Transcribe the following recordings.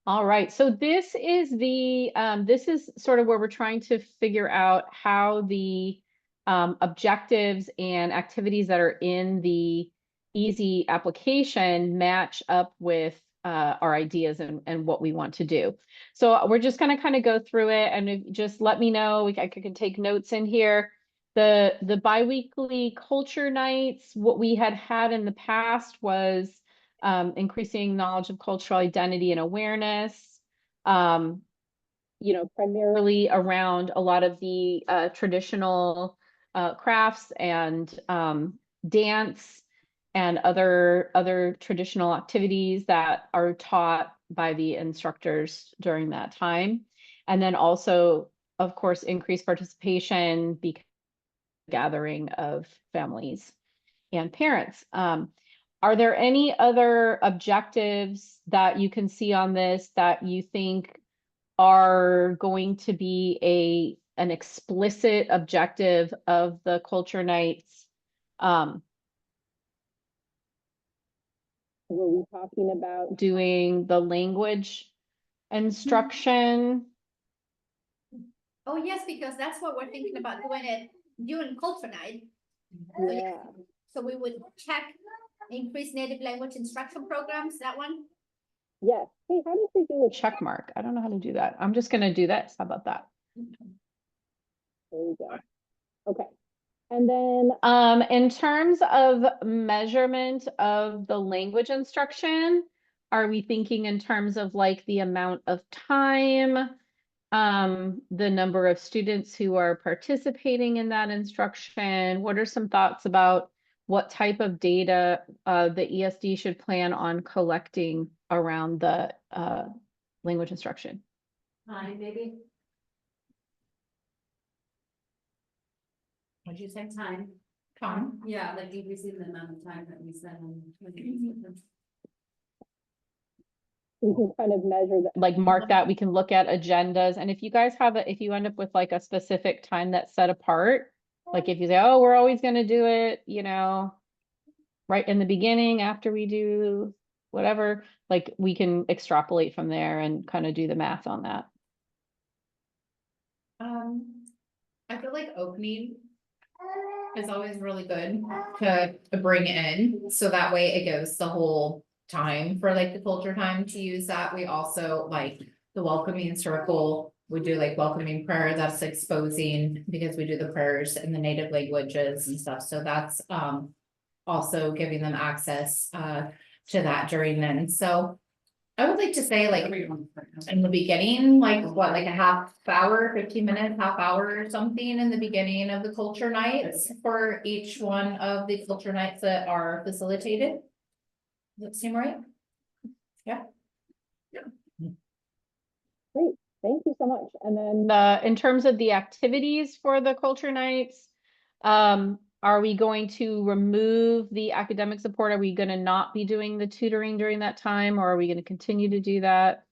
All right, so this is the this is sort of where we're trying to figure out how the objectives and activities that are in the easy application match up with our ideas and what we want to do. So we're just going to kind of go through it, and just let me know. I can take notes in here. The biweekly culture nights, what we had in the past was increasing knowledge of cultural identity and awareness, primarily around a lot of the traditional crafts and dance and other traditional activities that are taught by the instructors during that time. And then also, of course, increased participation because gathering of families and parents. Are there any other objectives that you can see on this that you think are going to be an explicit objective of the culture nights? Were we talking about doing the language instruction? Oh, yes, because that's what we're thinking about doing culture night. Yeah. So we would check increase native language instruction programs, that one? Yes. Hey, how did you do a check mark? I don't know how to do that. I'm just going to do this. How about that? There we go. Okay. And then in terms of measurement of the language instruction, are we thinking in terms of like the amount of time, the number of students who are participating in that instruction? What are some thoughts about what type of data the ESD should plan on collecting around the language instruction? Time, maybe. What'd you say? Time. Time. Yeah, like increasing the amount of time that we spend on. We can kind of measure that, like mark that. We can look at agendas. And if you guys have if you end up with like a specific time that's set apart, like if you say, oh, we're always going to do it, right in the beginning after we do whatever, like we can extrapolate from there and kind of do the math on that. I feel like opening is always really good to bring in, so that way it gives the whole time for like the culture time to use that. We also like the welcoming circle. We do like welcoming prayer, that's exposing, because we do the prayers in the native languages and stuff. So that's also giving them access to that during then. So I would like to say like in the beginning, like what, like a half hour, 15 minutes, half hour or something in the beginning of the culture nights for each one of the culture nights that are facilitated. Does that seem right? Yeah. Great, thank you so much. And then in terms of the activities for the culture nights, are we going to remove the academic support? Are we going to not be doing the tutoring during that time, or are we going to continue to do that?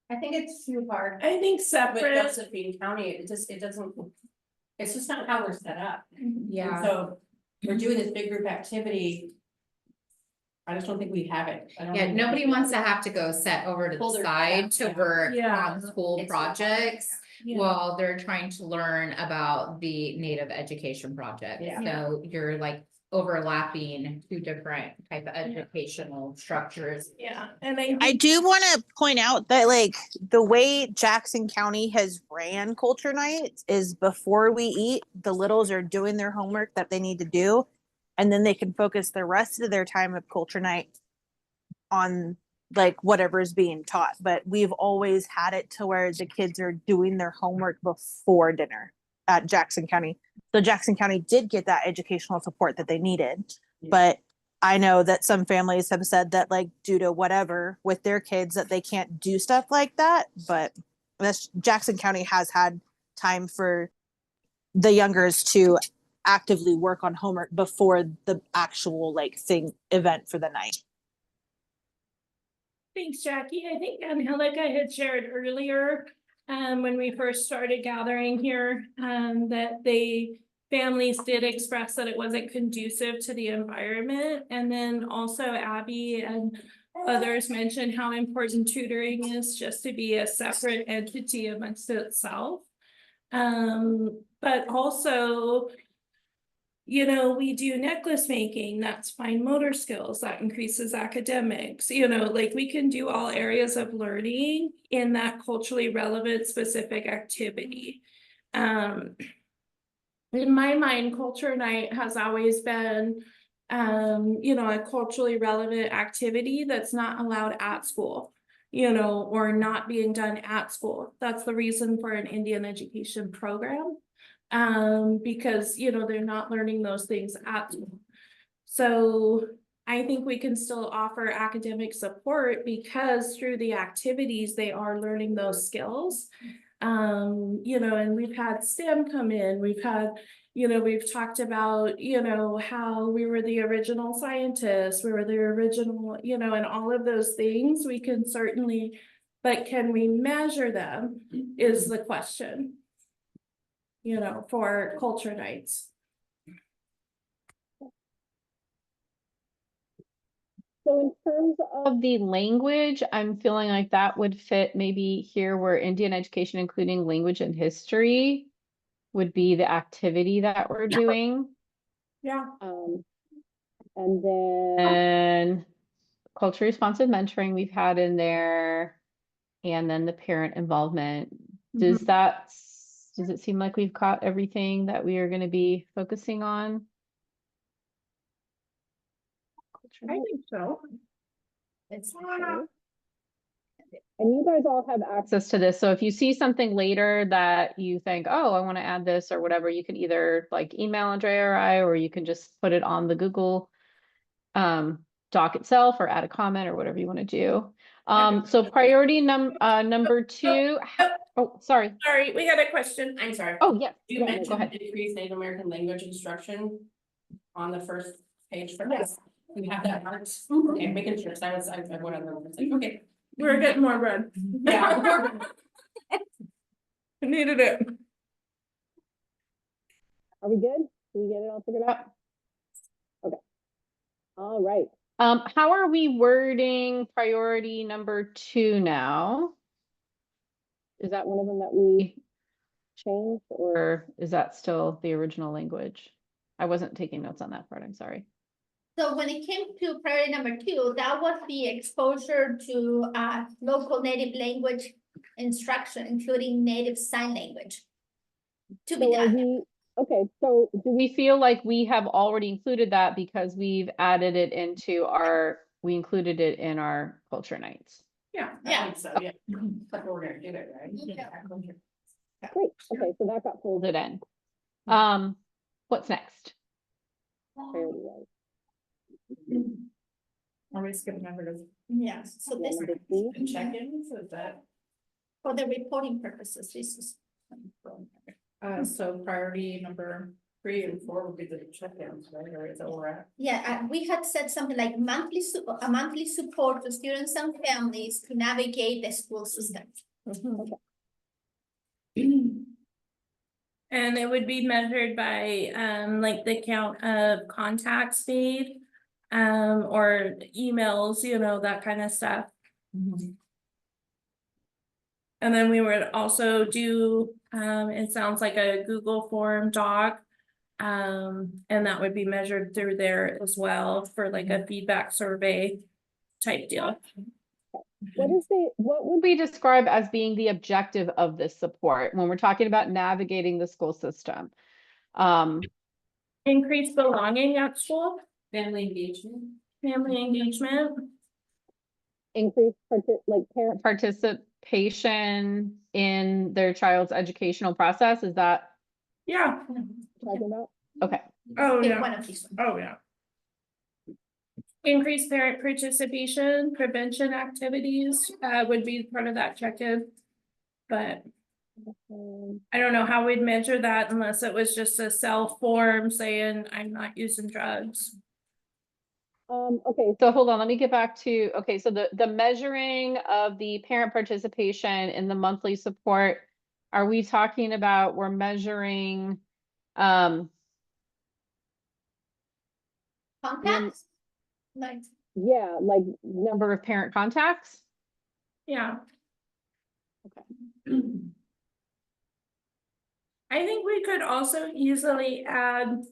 I think it's too hard. I think separate. With Josephine County, it doesn't, it's just not how we're set up. Yeah. And so we're doing this big group activity. I just don't think we have it. Yeah, nobody wants to have to go set over to the side to work on school projects while they're trying to learn about the Native education project. So you're like overlapping two different type of educational structures. Yeah, and I do want to point out that like the way Jackson County has ran culture nights is before we eat, the littles are doing their homework that they need to do, and then they can focus the rest of their time of culture night on like whatever is being taught. But we've always had it to where the kids are doing their homework before dinner at Jackson County. So Jackson County did get that educational support that they needed. But I know that some families have said that like due to whatever with their kids that they can't do stuff like that. But Jackson County has had time for the youngers to actively work on homework before the actual like event for the night. thanks, Jackie. I think like I had shared earlier, when we first started gathering here, that families did express that it wasn't conducive to the environment. And then also Abby and Others mentioned how important tutoring is just to be a separate entity amongst itself. But also, you know, we do necklace making, that's fine motor skills, that increases academics, you know, like we can do all areas of learning in that culturally relevant specific activity. In my mind, culture night has always been, you know, a culturally relevant activity that's not allowed at school, you know, or not being done at school. That's the reason for an Indian education program. Because, you know, they're not learning those things at school. So I think we can still offer academic support because through the activities, they are learning those skills. You know, and we've had STEM come in, we've had, you know, we've talked about, you know, how we were the original scientists, we were the original, you know, and all of those things we can certainly, but can we measure them is the question, you know, for culture nights. So in terms of the language, I'm feeling like that would fit maybe here where Indian education, including language and history, would be the activity that we're doing. Yeah. And then culturally responsive mentoring we've had in there, and then the parent involvement. Does it seem like we've caught everything that we are going to be focusing on? I think so. It's And you guys all have access to this. So if you see something later that you think, oh, I want to add this or whatever, you can either like email Andrea or I, or you can just put it on the Google doc itself or add a comment or whatever you want to do. So priority number 2. Oh, sorry. Sorry, we got a question. I'm sorry. Oh, yes. You Yeah, no, mentioned go ahead. increased Native American language instruction on the first page for this. We have that marked. Okay, making sure, 'cause I went on the, it's like, okay. We're getting more red. Yeah. I needed it. Are we good? Did we get it all figured out? Okay. All right. How are we wording priority number 2 now? Is that one of them that we changed, or is that still the original language? I wasn't taking notes on that part, I'm sorry. So when it came to priority number 2, that was the exposure to local native language instruction, including native sign language. To be done. Okay, so do we feel like we have already included that because we've added it into we included it in our culture nights? Yeah. I think so, yeah. But we're gonna do it, right? Yeah. Great, okay, so that got folded in. What's next? Priority wise. Are we skipping numbers? Yes, so this, Number 3. And check-ins, is that? for the reporting purposes, this is. So priority number 3 and 4 would be the check-ins, right, or is that where we're at? Yeah, we had said something like monthly support to students and families to navigate the school system. And it would be measured by like the count of contacts made, or emails, you know, that kind of stuff. And then we would also do, it sounds like a Google form doc. And that would be measured through there as well for like a feedback survey type deal. What would we describe as being the objective of this support when we're talking about navigating the school system? Increase belonging at school, Family engagement. Increase parent participation in their child's educational process, is that yeah. talking about? Okay. Oh, Pick yeah. one of these ones. Oh, yeah. Increase parent participation, prevention activities, would be part of that check-in. But I don't know how we'd measure that unless it was just a self form saying I'm not using drugs. Okay, so hold on, let me get back to, okay, so the measuring of the parent participation in the monthly support, are we talking about we're measuring Contacts? Like, Yeah, like number of parent contacts? Yeah. Okay. I think we could also easily add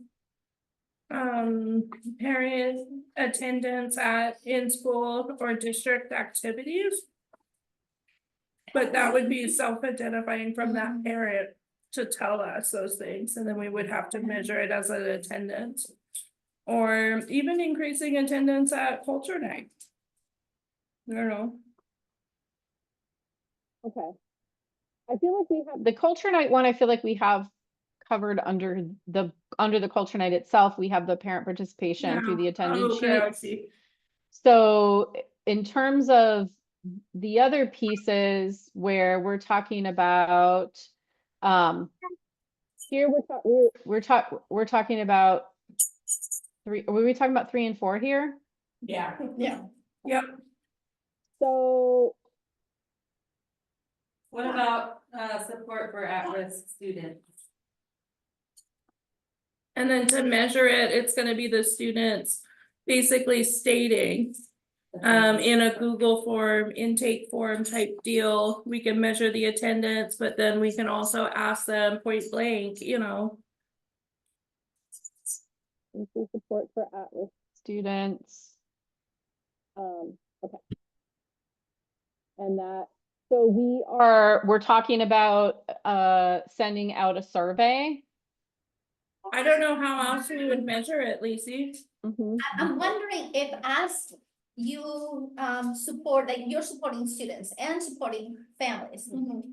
parent attendance at in-school or district activities. But that would be self-identifying from that parent to tell us those things, and then we would have to measure it as an attendance. Or even increasing attendance at culture night. I don't know. Okay. I feel like we have the culture night one, I feel like we have covered under the culture night itself. We have the parent participation through the attendance Okay, I sheet. see. So in terms of the other pieces where we're talking about, here we're talking about three, were we talking about 3 and 4 here? Yeah. Yeah. Yep. So What about support for at-risk students? And then to measure it, it's gonna be the students basically stating in a Google form, intake form type deal, we can measure the attendance, but then we can also ask them point blank, you know. increase support for at-risk students. Okay. And that, so we're talking about sending out a survey. I don't know how else we would measure it, Lacey. I'm wondering if as you support, like you're supporting students and supporting families.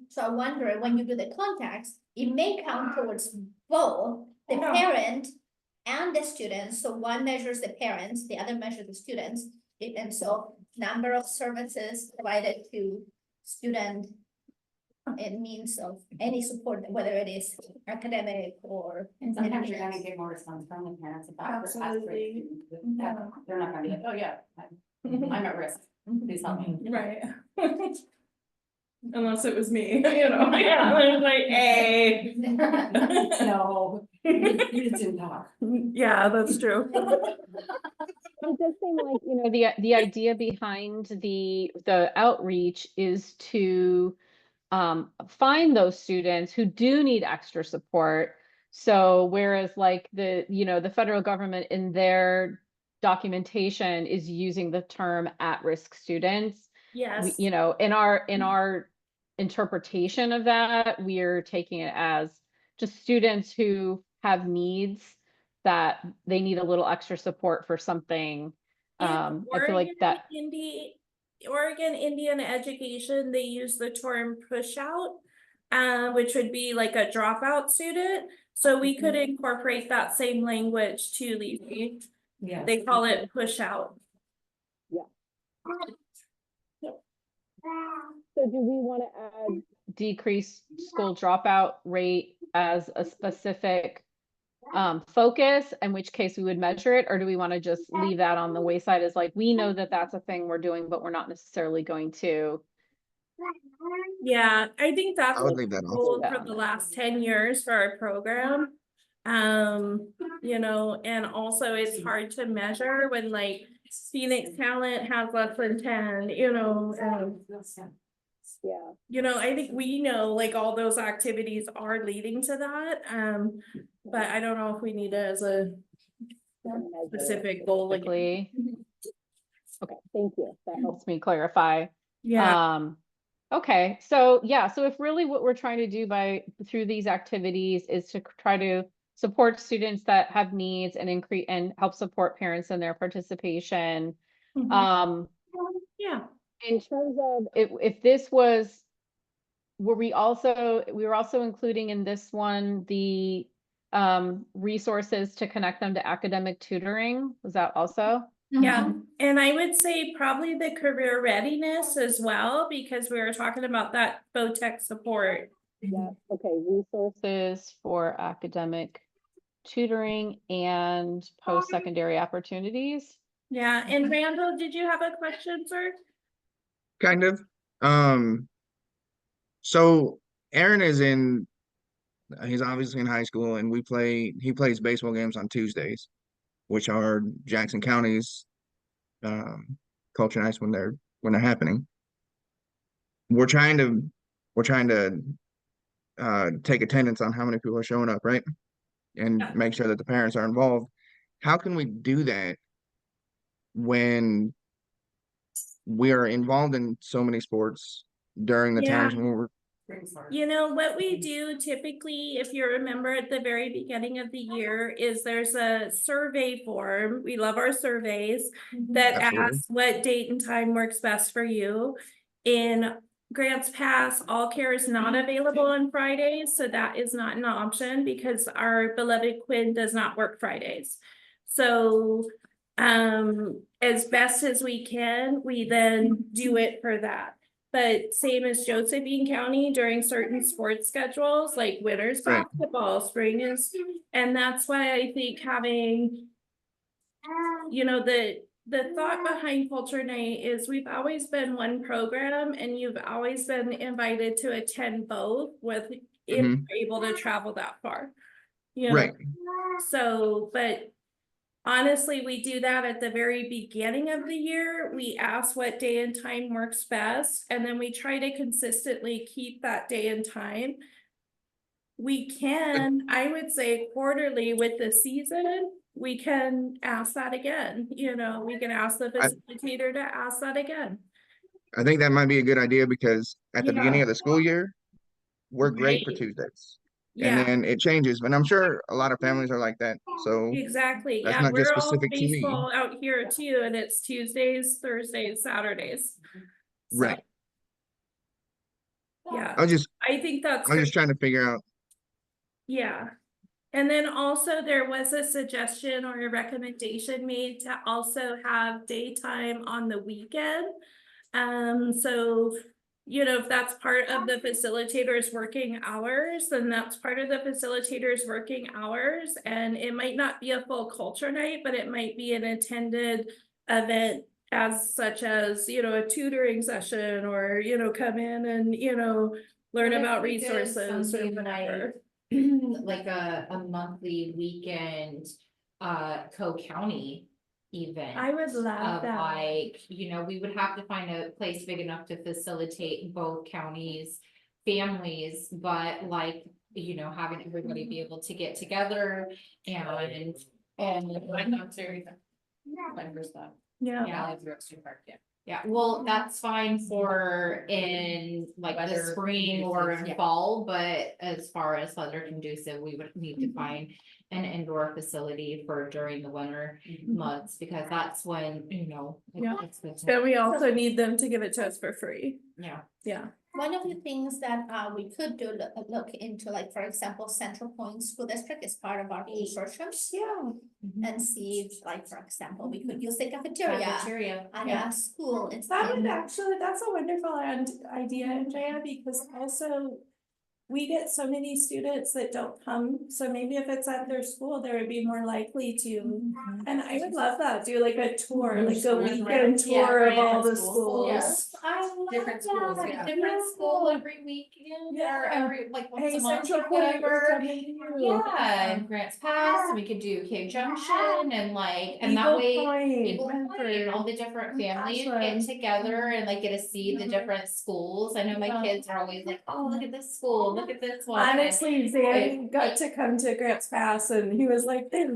So I wonder when you do the contacts, it may count towards both the Yeah. parent and the students. So one measures the parents, the other measures the students. And so number of services provided to student. It means of any support, whether it is academic or. And sometimes you're gonna get more response from the parents about this Absolutely. aspiration. Yeah, they're not gonna be like, oh yeah, I'm at risk, please help me. Right. Unless it was me, you know, yeah, I was like, hey. No, you didn't talk. Yeah, that's true. It does seem like, you know, the idea behind the outreach is to find those students who do need extra support. So whereas like the federal government in their documentation is using the term at-risk students, Yes. in our interpretation of that, we're taking it as just students who have needs that they need a little extra support for something. I feel like that. Oregon Indian education, they use the term push out, which would be like a dropout student. So we could incorporate that same language too, Lizzie. Yeah. They call it push out. So do we want to add decrease school dropout rate as a specific focus, in which case we would measure it, or do we want to just leave that on the wayside as like, we know that that's a thing we're doing, but we're not necessarily going to. Yeah, I think that's I would leave that off. goal for the last 10 years for our program. You know, and also it's hard to measure when like Phoenix Talent has less than 10, you know, Yeah. you know, I think we know like all those activities are leading to that. But I don't know if we need it as a specific goal. Like, Okay, thank you. That helps me clarify. yeah, Okay, so yeah, so if really what we're trying to do through these activities is to try to support students that have needs and increase and help support parents in their participation. Mhm. Yeah. In terms of if this was, we were also including in this one the resources to connect them to academic tutoring. Was that also? Yeah, and I would say probably the career readiness as well, because we were talking about that VOTEC support. Yeah, okay, resources for academic tutoring and post-secondary opportunities. Yeah, and Randall, did you have a question, sir? Kind of. So Aaron he's obviously in high school, and he plays baseball games on Tuesdays, which are Jackson County's culture nights when they're happening. We're trying to take attendance on how many people are showing up, right? And Yeah. make sure that the parents are involved. How can we do that when we are involved in so many sports during the times when we're You know, what we do typically, if you remember at the very beginning of the year, is there's a survey form. We love our surveys that Absolutely. asks what date and time works best for you. In Grants Pass, all care is not available on Fridays, so that is not an option because our beloved Quinn does not work Fridays. So as best as we can, we then do it for that. But same as Josephine County during certain sports schedules, like winter's Right. basketball, spring is, and that's why I think having, you know, the thought behind Culture Night is we've always been one program and you've always been invited to attend both with if Mhm. you're able to travel that far. You know, Right. so, but honestly, we do that at the very beginning of the year. We ask what day and time works best, and then we try to consistently keep that day and time. We can, I would say quarterly with the season, we can ask that again. You know, we can ask the I, facilitator to ask that again. I think that might be a good idea because at the beginning Yeah. of the school year, we're great for Right. Tuesdays. And Yeah, then it changes, but I'm sure a lot of families are like that. So exactly. that's Yeah, not just we're all specific to me. baseball out here too, and it's Tuesdays, Thursdays, Saturdays. So, Right. yeah, I was just I think that's I was great. just trying to figure out. Yeah. And then also there was a suggestion or a recommendation made to also have daytime on the weekend. So, you know, if that's part of the facilitator's working hours, then that's part of the facilitator's working hours. And it might not be a full culture night, but it might be an attended event as such as, you know, a tutoring session or, you know, come in and, you know, learn What if about we did resources or something whatever. Like a monthly weekend, co-county event. I would love Of that. like, you know, we would have to find a place big enough to facilitate both counties, families, but like, you know, having everybody be able to get together and. I know too. Fine for stuff. Yeah. Yeah. Like the Extreme Park, yeah. Yeah, well, that's fine for in like the Weather spring or in conducive, yeah. fall, but as far as weather conducive, we would need to find an indoor facility for during the winter months, because that's when, you know. Yeah. It's the Then we also need them to give it to us for free. Yeah. Yeah. One of the things that we could do look into, like, for example, Central Point School District is part of our consortium. Yeah. And see if, like, for example, we could use the cafeteria Cafeteria. at Yeah. a school. It's That would actually, that's a wonderful idea, Andrea, because also we get so many students that don't come. So maybe if it's at their school, they would be more likely to. And I would love that, do like a tour, like a weekend tour of all the schools. Yes, I love Different schools, that. yeah. Different school every weekend or Yeah. every, like once Hey, a month Central or Point, we're whatever. coming to you. Yeah, and Grants Pass, and we could do Cave Junction and like, and that Eagle way. Point, Eagle Point, and all the different families get together and like get to see the different schools. I know my kids are always like, oh, look at this school, look at this one. And Honestly, Zan got to come to Grants Pass and he was like, they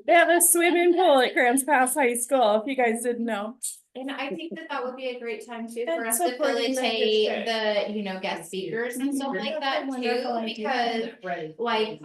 have a swimming pool at Grants Pass High School, if you guys didn't know. And I think that that would be a great time too for And us to supporting the facilitate district. the, you know, guest speakers and stuff like that That's a wonderful too, idea. because. Like,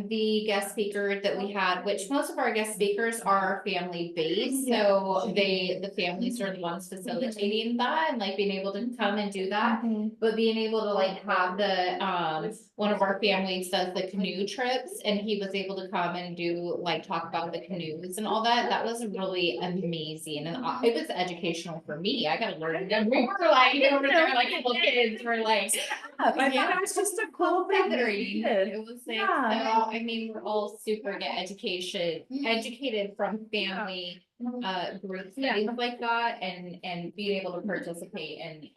the guest speaker that we had, which most of our guest speakers are family based, so the families are the ones facilitating that and like being able to come and do that. But being able to like have the, one of our families does the canoe trips and he was able to come and do like talk about the canoes and all that. That was really amazing and it was educational for me. I gotta learn. We were like, over there like little kids were like. I thought it was just a cool thing. that we did. It was like, Yeah. so, I mean, we're all super get educated from family group studies like that and being able to participate in,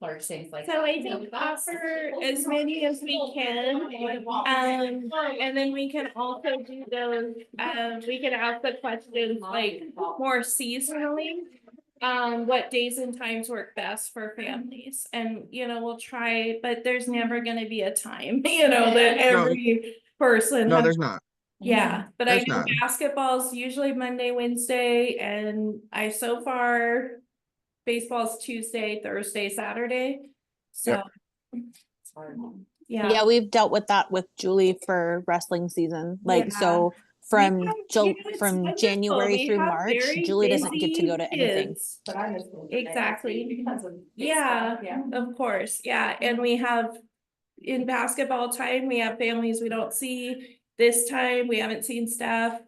large things like that. So I think offer as many as we can, and then we can also do those, we can ask the questions like more seasonally. What days and times work best for families, and we'll try, but there's never gonna be a time, that every person. No, has- there's not. Yeah, but I There's know not. basketball's usually Monday, Wednesday, and so far baseball's Tuesday, Thursday, Saturday. So, Yeah, yeah. we've dealt with that with Julie for wrestling season. Like, Yeah. so from We have- it's from wonderful. January We through have March, very Julie doesn't get to go to busy anything. kids. But I miss those days. Exactly. Because of Yeah, baseball, yeah. of course, yeah, and we have, in basketball time, we have families we don't see. This time, we haven't seen staff.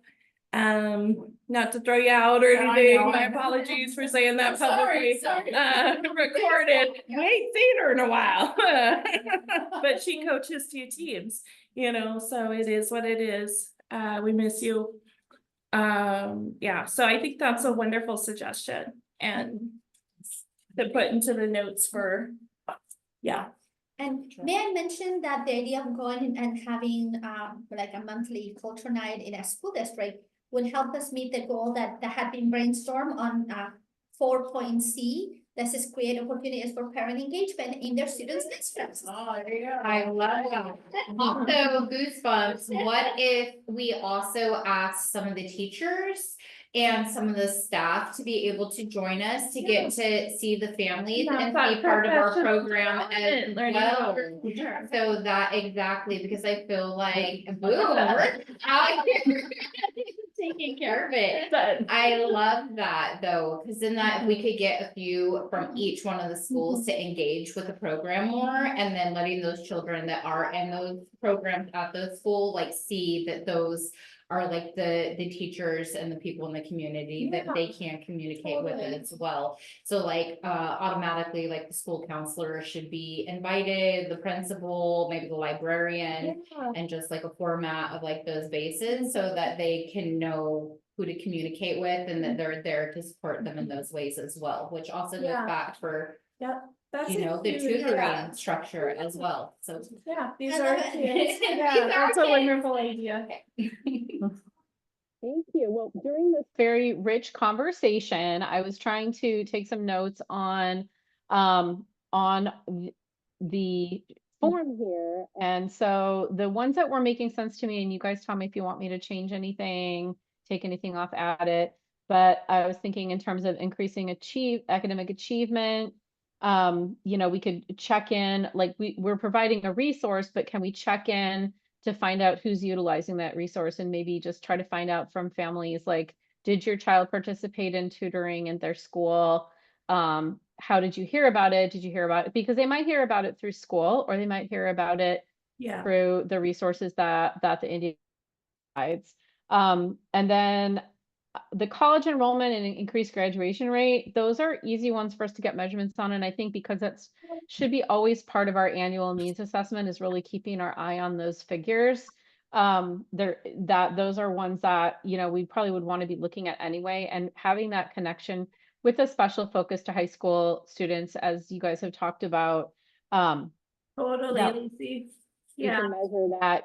Not to throw you out or Yeah, I anything, know. my apologies for saying that publicly. Sorry. Recorded, we ain't seen her in a while. But she coaches 2 teams, so it is what it is. We miss you. Yeah, so I think that's a wonderful suggestion and to put into the notes for, yeah. And may I mention that the idea of going and having like a monthly culture night in a school district will help us meet the goal that had been brainstormed on 4.C. This is create opportunities for parent engagement in their students' districts. Oh, there you go. I love that. Also, goosebumps, what if we also ask some of the teachers and some of the staff to be able to join us to get to see the families and be part of our program as well? So that, exactly, because I feel like, boom, we're out here taking care of it. But I love that though, because then that if we could get a few from each one of the schools to engage with the program more, and then letting those children that are in those programs at the school, like see that those are like the teachers and the people in the community that they can communicate with it as well. So like automatically, like the school counselor should be invited, the principal, maybe the librarian, and just like a format of like those bases so that they can know who to communicate with and that they're there to support them in those ways as well, which also goes Yeah. back for, that's the tutoring structure as well, so. Yeah, these I are love it. kids. These Yeah, are that's a kids. wonderful idea. Thank you. Well, during this very rich conversation, I was trying to take some notes on the form here. And so the ones that were making sense to me, and you guys tell me if you want me to change anything, take anything off, add it. But I was thinking in terms of increasing academic achievement, we could check in, like we're providing a resource, but can we check in to find out who's utilizing that resource and maybe just try to find out from families, like, did your child participate in tutoring in their school? How did you hear about it? Did you hear about it? Because they might hear about it through school, or they might hear about it through the resources that the Indian provides. And then the college enrollment and increased graduation rate, those are easy ones for us to get measurements on. And I think because that's should be always part of our annual needs assessment is really keeping our eye on those figures. Those are ones that, we probably would want to be looking at anyway, and having that connection with a special focus to high school students, as you guys have talked about. Totally, Lucy. You can measure that,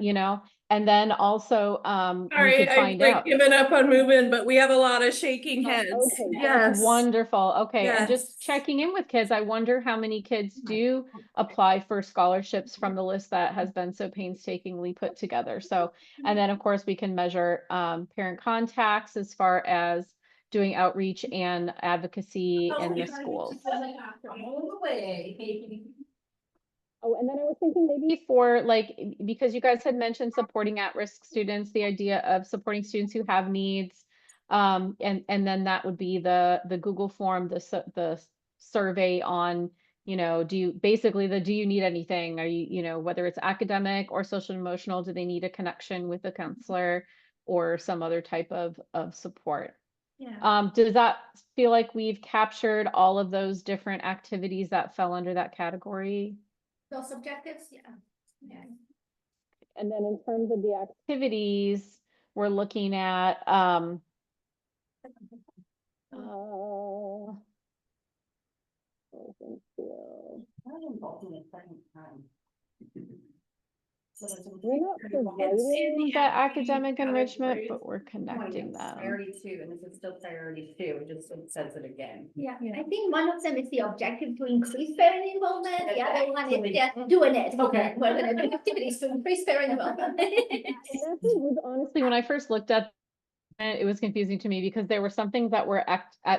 and then also, we Sorry, could I've find out. given up on moving, but we have a lot of shaking heads. Okay, Yes. that's wonderful. Okay, and Yes. just checking in with kids, I wonder how many kids do apply for scholarships from the list that has been so painstakingly put together. So, and then of course we can measure parent contacts as far as doing outreach and advocacy in the schools. All the way. Oh, and then I was thinking maybe for because you guys had mentioned supporting at-risk students, the idea of supporting students who have needs. And then that would be the Google form, the survey on, do you need anything? Are you, whether it's academic or social and emotional, do they need a connection with a counselor or some other type of support? Yeah. Does that feel like we've captured all of those different activities that fell under that category? Those objectives, yeah. And then in terms of the activities, we're looking at Open field. We're not providing that academic enrichment, but we're connecting them. Priority 2, and this is still priority 2, it just says it again. Yeah, I think one of them is the objective to increase parent involvement, the other one is just doing it. Okay. We're gonna do activities to increase parent involvement. That was honestly, when I first looked at it, it was confusing to me because there were some things that were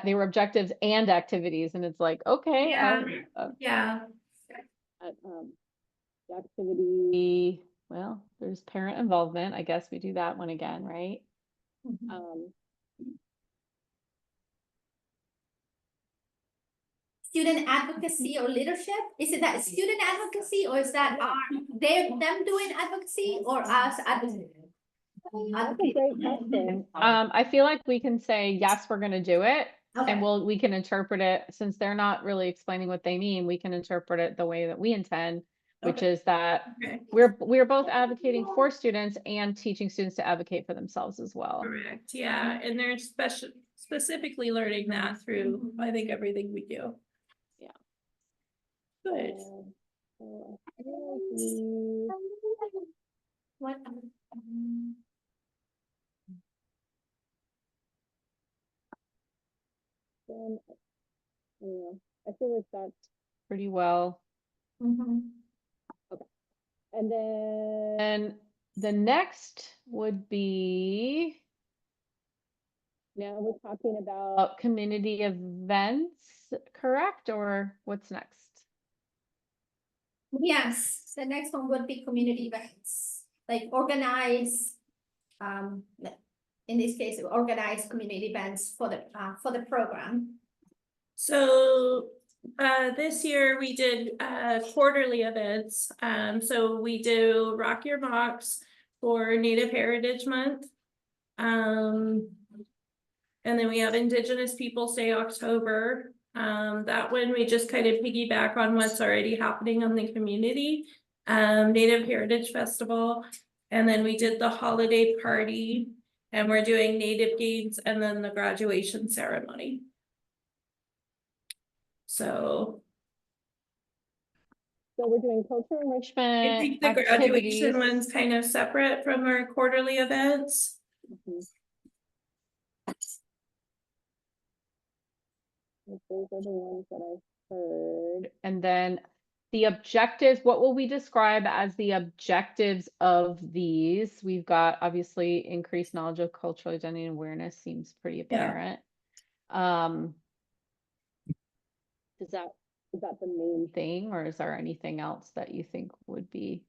they were objectives and activities, and it's like, okay, Yeah. the activity, well, there's parent involvement. I guess we do that one again, right? Student advocacy or leadership, is it that student advocacy or is that them doing advocacy or us advocating? That's a great question. I feel like we can say, yes, we're gonna do it. Okay. And we can interpret it, since they're not really explaining what they mean, we can interpret it the way that we intend, which is that Okay. we're both advocating for students and teaching students to advocate for themselves as well. Correct, yeah, and they're specifically learning that through, I think, everything we do. Yeah. Good. What? I feel like that's pretty well. Mhm. And then the next would be, now we're talking about community events, correct? Or what's next? Yes, the next one would be community events, like organize, in this case, organize community events for the program. So this year we did quarterly events. So we do Rock Your Box for Native Heritage Month. And then we have Indigenous Peoples Day October. That one we just kind of piggyback on what's already happening on the community. Native Heritage Festival. And then we did the holiday party, and we're doing Native games and then the graduation ceremony. So we're doing cultural enrichment. I think the graduation one's kind of separate from our quarterly events. Those are the ones that I heard. And then the objectives, what will we describe as the objectives of these? We've got obviously increased knowledge of cultural identity and awareness, seems pretty apparent. Is that the main thing, or is there anything else that you think would be?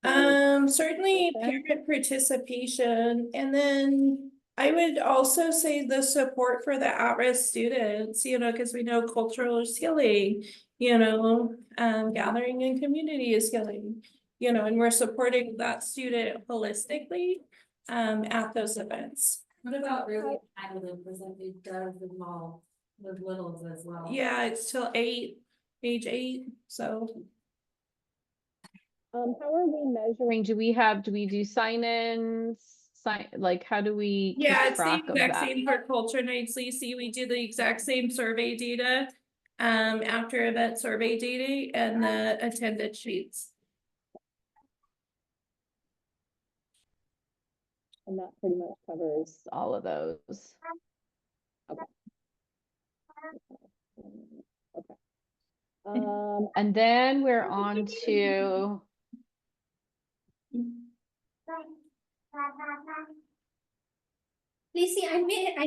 Certainly parent participation, and then I would also say the support for the at-risk students, because we know cultural is healing, gathering in community is healing, and we're supporting that student holistically at those events. What about really additive presented does involve with littles as well? Yeah, it's till age 8, so. How are we measuring? Do we do sign-ins? How do we keep Yeah, it's the track of exact that? same for culture nights, Lacey. We do the exact same survey data after event survey data and the attendance sheets. And that pretty much covers all of those. Okay. And then we're on to Lacey, I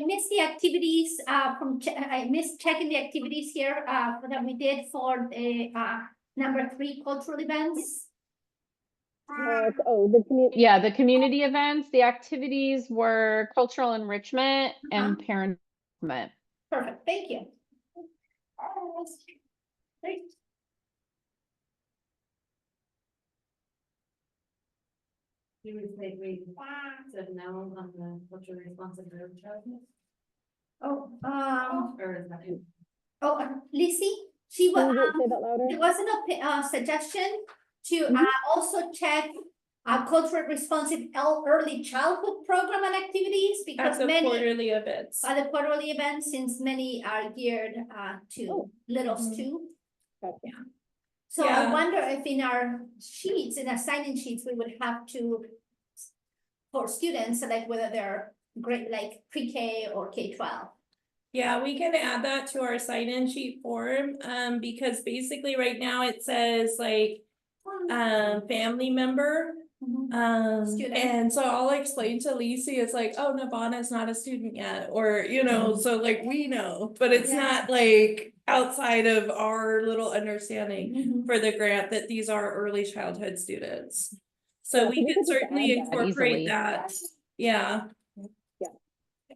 missed the activities I missed checking the activities here that we did for the number 3 cultural events. the community events. The activities were cultural enrichment and parent involvement. Perfect, thank you. Great. You would say we said no on the cultural responsibility charges? Oh, Or is that? Lacey, there louder? wasn't a suggestion to also check culturally responsive early childhood program and activities, At because the many quarterly events. are the quarterly events, since many are geared to littles Mhm. too. Gotcha. Yeah. So I Yeah. wonder if in our sheets, in our sign-in sheets, we would have to, for students, select whether they're grade like pre-K or K-12. Yeah, we can add that to our sign-in sheet form, because basically right now it says like, family member. Student. And so I'll explain to Lacey, it's like, oh, Navana's not a student yet, or, you know, so like we know, but it's Yeah. not like outside of our little understanding Mhm. for the grant that these are early childhood students. So Yeah, we so we can could just certainly add that incorporate easily. that, yeah. Yeah.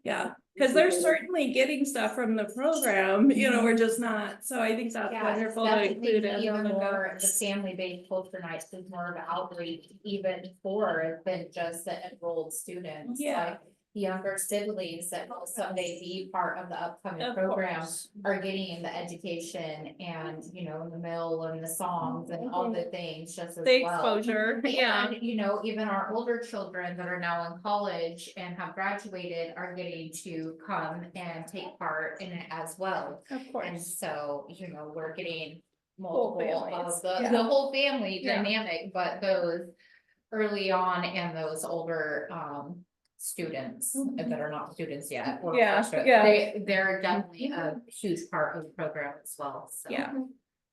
Yeah, because they're certainly getting stuff from the program, you know, we're just not, so I think that's Yeah, it's wonderful to definitely include it on even the. more, the family-based culture nights is more of an outreach even for than just the enrolled students. Yeah. Like younger siblings that will someday be part of the upcoming Of program course. are getting the education and, you know, the mill and the songs and all the things just as The well. exposure, yeah. And, you know, even our older children that are now in college and have graduated are getting to come and take part in it as well. Of And course. so, you know, we're getting Whole multiple families, of the yeah. whole family Yeah. dynamic, but those early on and those older, students that are not students yet. or Yeah, freshmen, yeah. they're definitely a huge part of the program as well, so. Yeah.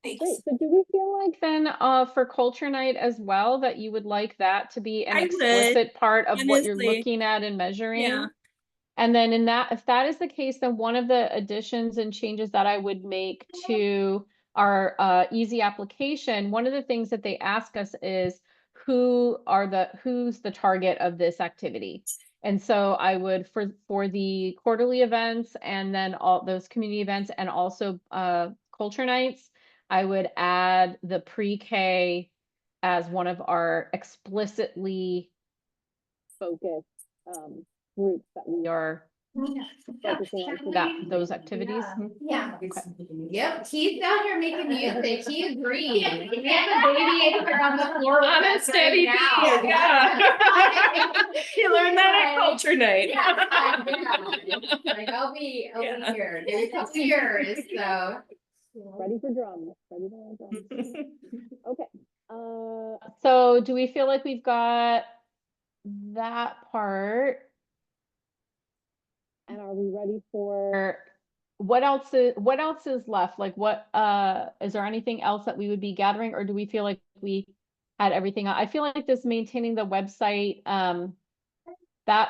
Great. So do we feel like then, for culture night as well, that you would like that to be an I would, explicit part of what you're honestly. looking at and measuring? Yeah. And then in that, if that is the case, then one of the additions and changes that I would make to our easy application, one of the things that they ask us is who's the target of this activity? And so I would for the quarterly events and then all those community events and also culture nights, I would add the pre-K as one of our explicitly focused groups that we are focusing on for those activities. Yeah. Yep, he's down here making music, he agreed. We have a baby in here on the floor. On a steady beat, yeah. You learned that at culture night. Yeah, like I'll be Yeah. here, maybe a couple years, so. Ready for drums. Ready for drums. Okay. So do we feel like we've got that part? And are we ready for what else is left? Like what is there anything else that we would be gathering, or do we feel like we had everything? I feel like this maintaining the website that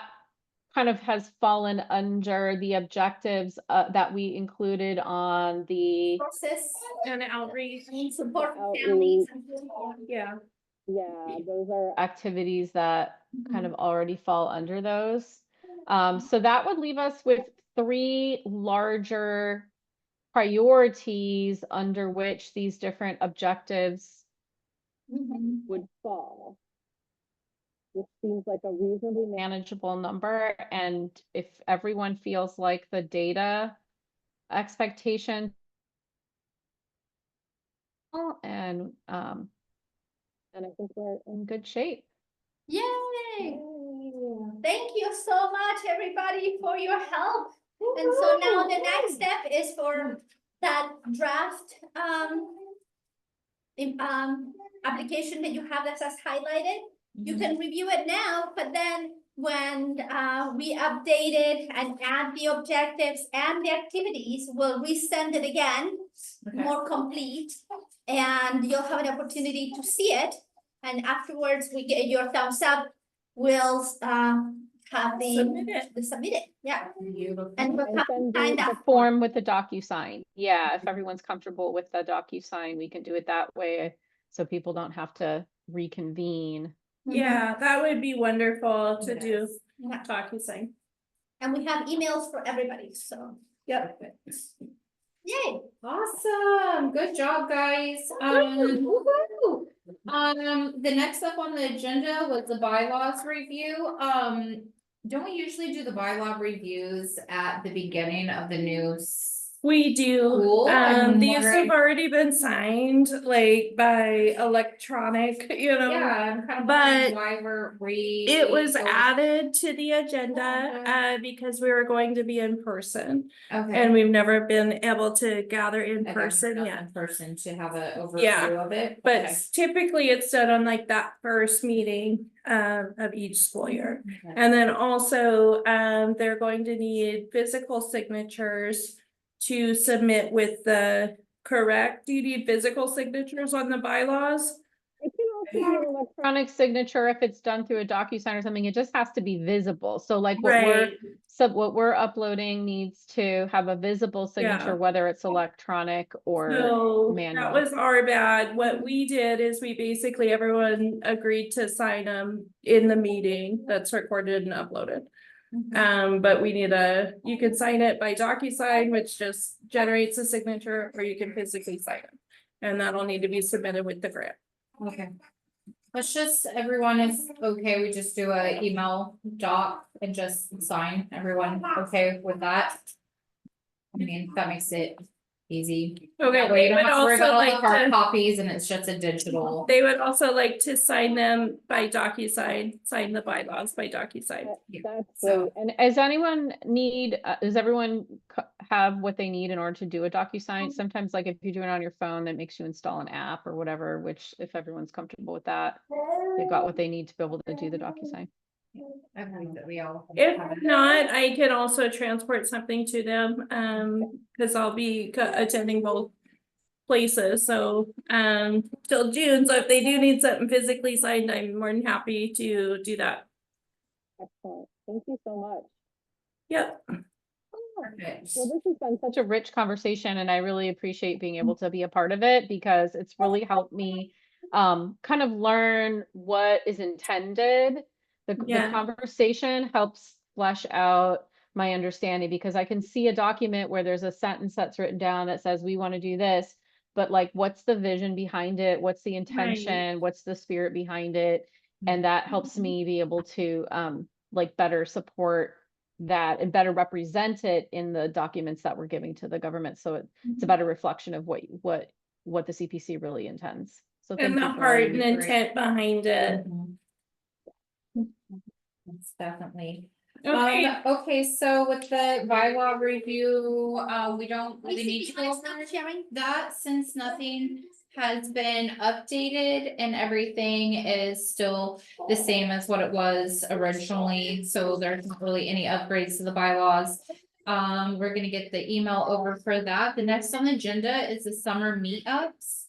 kind of has fallen under the objectives that we included on the Process And outreach. and support Outreach. families. Yeah. Yeah, those are activities that kind of already fall under those. So that would leave us with 3 larger priorities under which these different objectives would fall. Which seems like a reasonably manageable number, and if everyone feels like the data expectation and I think we're in good shape. Yay! Thank you so much, everybody, for your help. And so now the next step is for that draft application that you have that says highlighted. You can review it now, but then when we update it and add the objectives and the activities, we'll resend it again, more complete, and you'll have an opportunity to see it. And afterwards, we get your thumbs up. We'll have the submit it. Yeah. And we'll And have send to sign the that form with the DocuSign. Yeah, if everyone's comfortable with the DocuSign, we can do it that way, so people don't have to reconvene. Yeah, that would be wonderful to do. Yeah. DocuSign. And we have emails for everybody, so. Yep. Yay. Awesome, good job, guys. The next up on the agenda was the bylaws review. Don't we usually do the bylaw reviews at the beginning of the new We do, Cool, I'm these have wondering- already been signed, like, by electronic, you know. Yeah, I'm kind of but wondering why we're It was going- added to the agenda, Okay. because we were going to be in person, Okay. and we've never been able to gather in Okay, person not yet. in person to have an overview Yeah, of it. But Okay. typically it's done on like that first meeting, of each school year. Okay. And then also, they're going to need physical signatures to submit with the correct, do you need physical signatures on the bylaws? It can also be an electronic signature if it's done through a DocuSign or something. It just has to be visible. So like Right, what we're uploading needs to have a visible signature, Yeah. whether it's electronic or so that manual. was our bad. What we did is we basically, everyone agreed to sign them in the meeting that's recorded and uploaded. But we need you can sign it by DocuSign, which just generates a signature, or you can physically sign it. And that'll need to be submitted with the grant. Okay. Let's just, everyone is okay, we just do a email doc and just sign, everyone okay with that? I mean, that makes it easy. Okay, That way you they don't would have to worry also about all the like hard to, copies and it's just a digital. they would also like to sign them by DocuSign, sign the bylaws by DocuSign. That's So- great. And does anyone need, does everyone have what they need in order to do a DocuSign? Sometimes like if you do it on your phone, that makes you install an app or whatever, which if everyone's comfortable with that, they've got what they need to be able to do the DocuSign. I believe that we all. If have it. not, I can also transport something to them, cause I'll be attending both places, so, till June, so if they do need something physically signed, I'm more than happy to do that. Excellent. Thank you so much. Yep, Perfect. Well, this has been such a rich conversation and I really appreciate being able to be a part of it because it's really helped me kind of learn what is intended. The Yeah. conversation helps flesh out my understanding because I can see a document where there's a sentence that's written down that says we want to do this, but like what's the vision behind it? What's the intention? What's the spirit behind it? And that helps me be able to like better support that and better represent it in the documents that we're giving to the government. So it's a better reflection of what the CPC really intends. So thank and you the for heart letting and me- intent behind it. That's definitely. Okay, Okay, so with the bylaw review, we don't really need to go over Sharing? that since nothing has been updated and everything is still the same as what it was originally, so there's not really any upgrades to the bylaws. We're gonna get the email over for that. The next on the agenda is the summer meetups.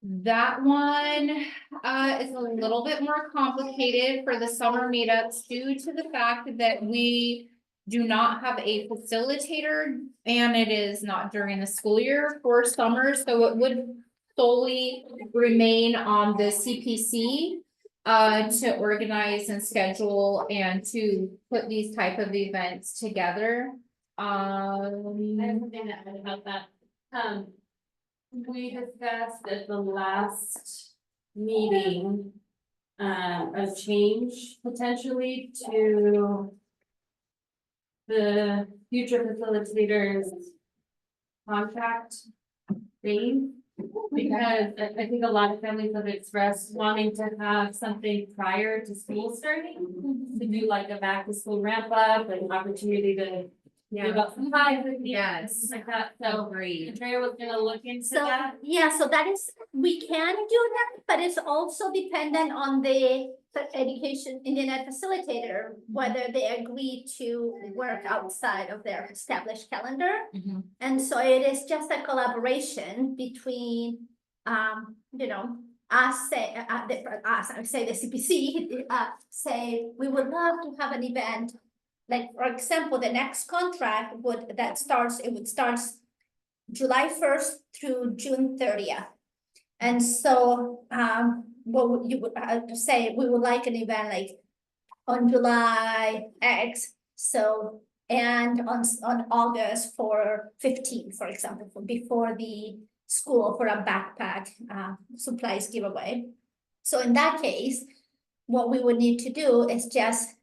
That one, is a little bit more complicated for the summer meetups due to the fact that we do not have a facilitator and it is not during the school year for summer, so it would solely remain on the CPC to organize and schedule and to put these type of events together. I have something to add about that. We discussed at the last meeting, a change potentially to the future facilitators contract thing. Because I think a lot of families have expressed wanting to have something prior to school starting. To do like a back to school ramp up, an opportunity to give up some time with you, Yes. like that, so. Agreed. Andrea was gonna look into So, that. yeah, so that is, we can do that, but it's also dependent on the education internet facilitator, whether they agree to work outside of their established calendar. Mhm. And so it is just a collaboration between, us say, us, I would say the CPC, say, we would love to have an event. Like, for example, the next contract it would start July 1st through June 30th. And so, what you would say, we would like an event like on July X, so, and on August 15, for example, before the school for a backpack supplies giveaway. So in that case, what we would need to do is just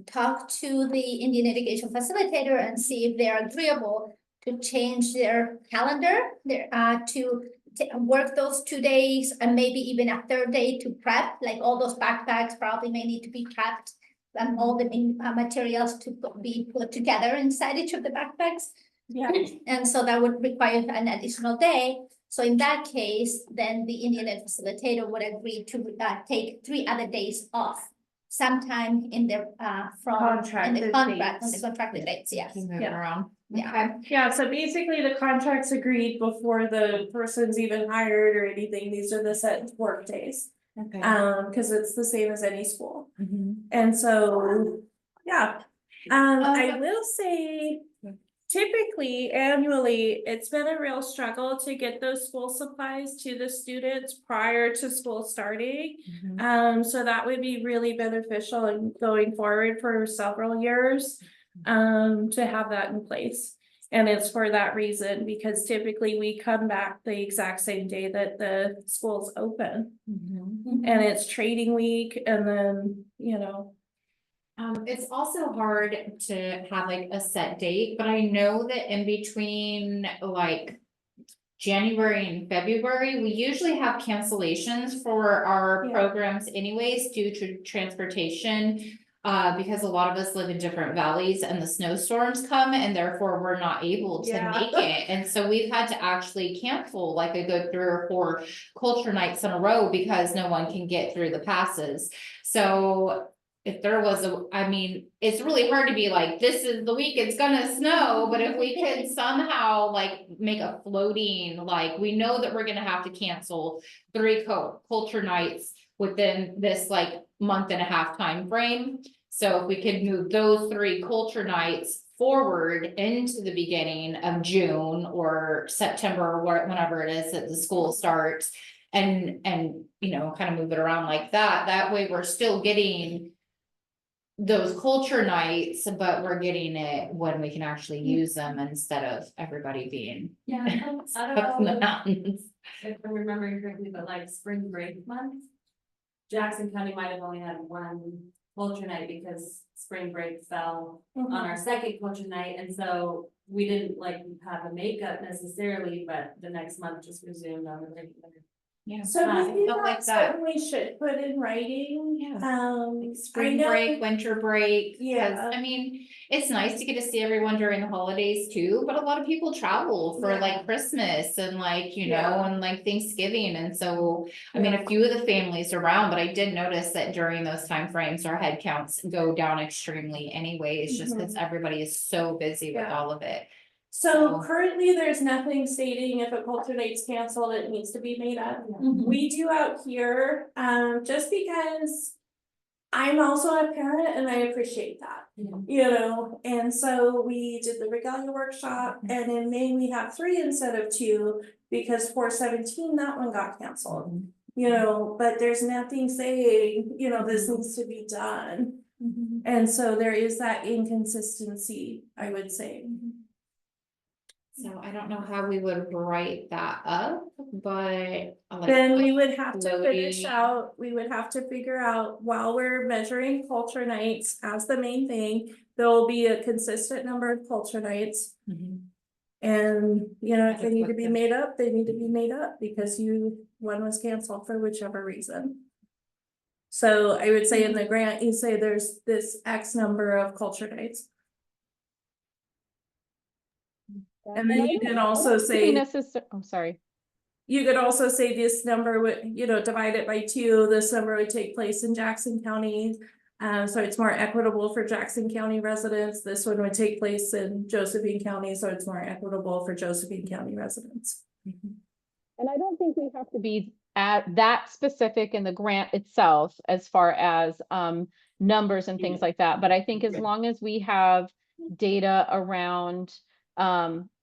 talk to the Indian education facilitator and see if they're agreeable to change their calendar, to work those 2 days and maybe even a third day to prep, like all those backpacks probably may need to be prepped and all the materials to be put together inside each of the backpacks. Yeah. And so that would require an additional day. So in that case, then the Indian ed facilitator would agree to take 3 other days off sometime in the Contracted contract, on the dates. contracted dates, yes. Move it Yeah. around. Yeah. Okay. Yeah, so basically the contract's agreed before the person's even hired or anything. These are the set work days. Okay. Cause it's the same as any school. Mhm. And so, yeah, I Okay. will say. Typically, annually, it's been a real struggle to get those school supplies to the students prior to school starting. Mhm. So that would be really beneficial in going forward for several years, to have that in place. And it's for that reason, because typically we come back the exact same day that the school's open. Mhm. And it's trading week and then, you know. It's also hard to have like a set date, but I know that in between like January and February, we usually have cancellations for our Yeah. programs anyways due to transportation. Because a lot of us live in different valleys and the snowstorms come and therefore we're not able to Yeah. make it. And so we've had to actually cancel like a good 3 or 4 culture nights in a row because no one can get through the passes. So if there was I mean, it's really hard to be like, this is the week it's gonna snow, but if we could somehow like make a floating, like, we know that we're gonna have to cancel 3 culture nights within this like month and a half time frame. So if we could move those 3 culture nights forward into the beginning of June or September, or whenever it is that the school starts. And you know, kind of move it around like that, that way we're still getting those culture nights, but we're getting it when we can actually use them instead of everybody being Yeah, I don't up in the know mountains. if I'm remembering correctly, but like spring break month. Jackson County might have only had 1 culture night because spring break fell on our second culture night, and so we didn't like have a makeup necessarily, but the next month just resumed on the regular. Yeah. So maybe Stuff like that's that. something we should put in writing. Yeah. I Spring know- break, winter break, cause Yeah. I mean, it's nice to get to see everyone during the holidays too, but a lot of people travel for Yeah. like Christmas and like, you know, Yeah. and like Thanksgiving, and so. I mean, a few of the families around, but I did notice that during those time frames, our head counts go down extremely anyways, just cause everybody is so busy with Yeah. all of it. So currently, there's nothing stating if a culture night's canceled, it needs to be made up. We do out here, just because I'm also a parent and I appreciate that, you know, and so we did the regalia workshop, and in May we have 3 instead of 2, because 417, that one got canceled. You know, but there's nothing saying, you know, this needs to be done, and so there is that inconsistency, I would say. So I don't know how we would write that up, but. like, Then we would have to finish floating. out, we would have to figure out, while we're measuring culture nights as the main thing, there will be a consistent number of culture nights. Mhm. And, you know, if they That's need what to be the- made up, they need to be made up, because one was canceled for whichever reason. So I would say in the grant, you say there's this X number of culture nights. And then you can also say, Oh, sorry. you could also say this number would, you know, divide it by 2, this number would take place in Jackson County. So it's more equitable for Jackson County residents. This one would take place in Josephine County, so it's more equitable for Josephine County residents. And I don't think we have to be at that specific in the grant itself as far as numbers and things like that. But I think as long as we have data around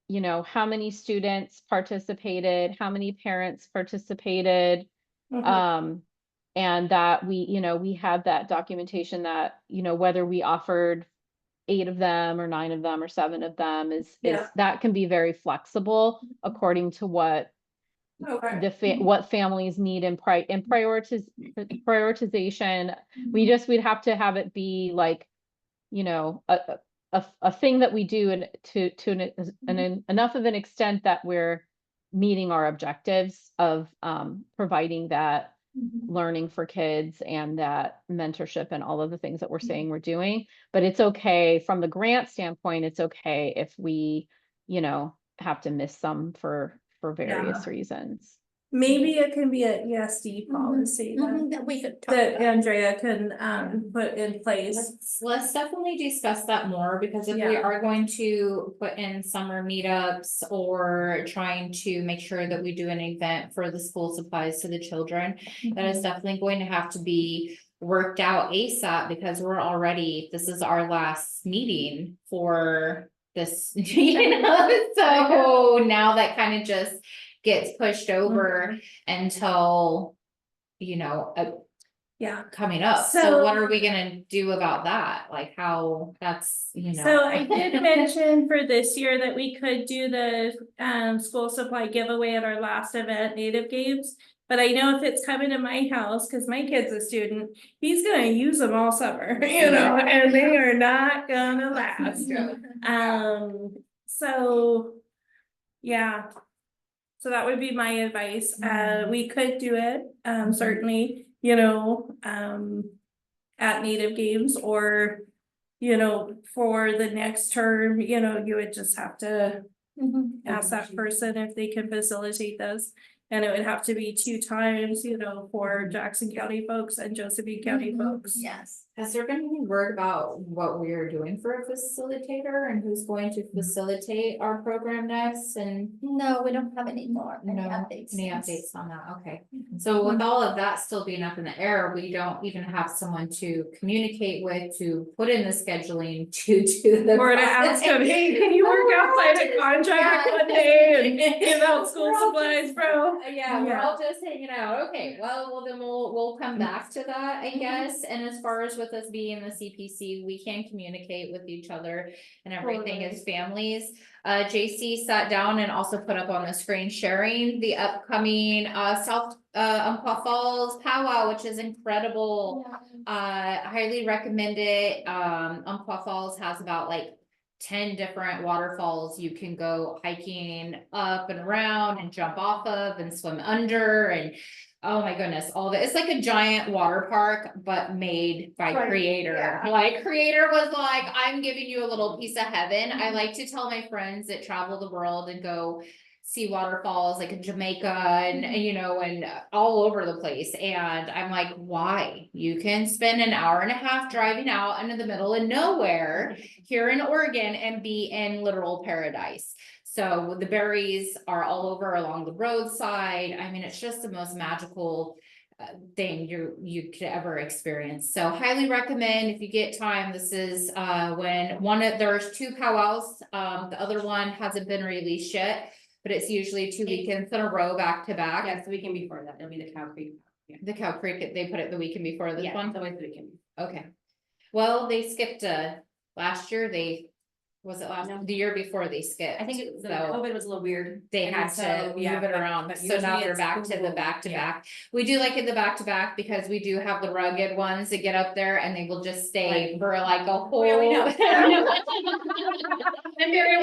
you know, how many students participated, how many parents participated, and that we, you know, we have that documentation that, you know, whether we offered 8 of them or 9 of them or 7 of them is Yeah. that can be very flexible according to what Okay. what families need in prioritization. We'd have to have it be like you know, a thing that we do and to enough of an extent that we're meeting our objectives of providing that learning for kids and that mentorship and all of the things that we're saying we're doing. But it's okay from the grant standpoint, it's okay if we, you know, have to miss some for various reasons. Maybe it can be a ESD policy That we could talk that about. Andrea can put in place. Let's definitely discuss that more, because if we Yeah. are going to put in summer meetups or trying to make sure that we do an event for the school supplies to the children, that is definitely going to have to be worked out ASAP, because this is our last meeting for this, you know, so now that kind of just gets pushed over until, you know, Yeah. coming up. So what So- are we gonna do about that? Like how that's, you know. So I did mention for this year that we could do the school supply giveaway at our last event, Native Games. But I know if it's coming to my house, because my kid's a student, he's gonna use them all summer, you know, and they are not gonna last. So, yeah. So that would be my advice. We could do it, certainly, you know, at Native Games, or, you know, for the next term, you know, you would just have to ask that person if they can facilitate those. And it would have to be 2 times, you know, for Jackson County folks and Josephine County folks. Yes. Has there been any word about what we are doing for a facilitator and who's going to facilitate our program next, and No, we don't have any more, any no, updates. any since. updates on that? Okay. So with all of that still being up in the air, we don't even have someone to communicate with, to put in the scheduling, to do the. Or to ask them, hey, can you work outside a contract one day and give out school supplies, bro? Yeah, we're Yeah. all just hanging out. Okay, well, then we'll come back to that, I guess. And as far as with us being in the CPC, we can communicate with each other and everything as families. JC sat down and also put up on the screen sharing the upcoming South Umpqua Falls powwow, which is incredible. Highly recommend it. Umpqua Falls has about like 10 different waterfalls you can go hiking up and around and jump off of and swim under, and oh my goodness, all that. It's like a giant water park, but made by Creator. Like Creator was like, I'm giving you a little piece of heaven. I like to tell my friends that travel the world and go see waterfalls like in Jamaica and you know, and all over the place. And I'm like, why? You can spend an hour and a half driving out into the middle of nowhere here in Oregon and be in literal paradise. So the berries are all over along the roadside. I mean, it's just the most magical thing you could ever experience. So highly recommend if you get time. This is when there's 2 powwows. The other one hasn't been released yet, but it's usually 2 weekends in a row back to back. Yeah, so we can before that, it'll be the Cow Creek. The Cow Creek, they put it the weekend before this Yeah, one. it's always the weekend. Okay. Well, they skipped last year. The year before they skipped? I think it, So COVID was a little weird. they And had so, to yeah, move it but- around. but So now usually they're it's back to the cool. back to Yeah. back. We do like it the back to back because we do have the rugged ones that get up there and they will just stay Right. for like a whole. Yeah, we know. And they're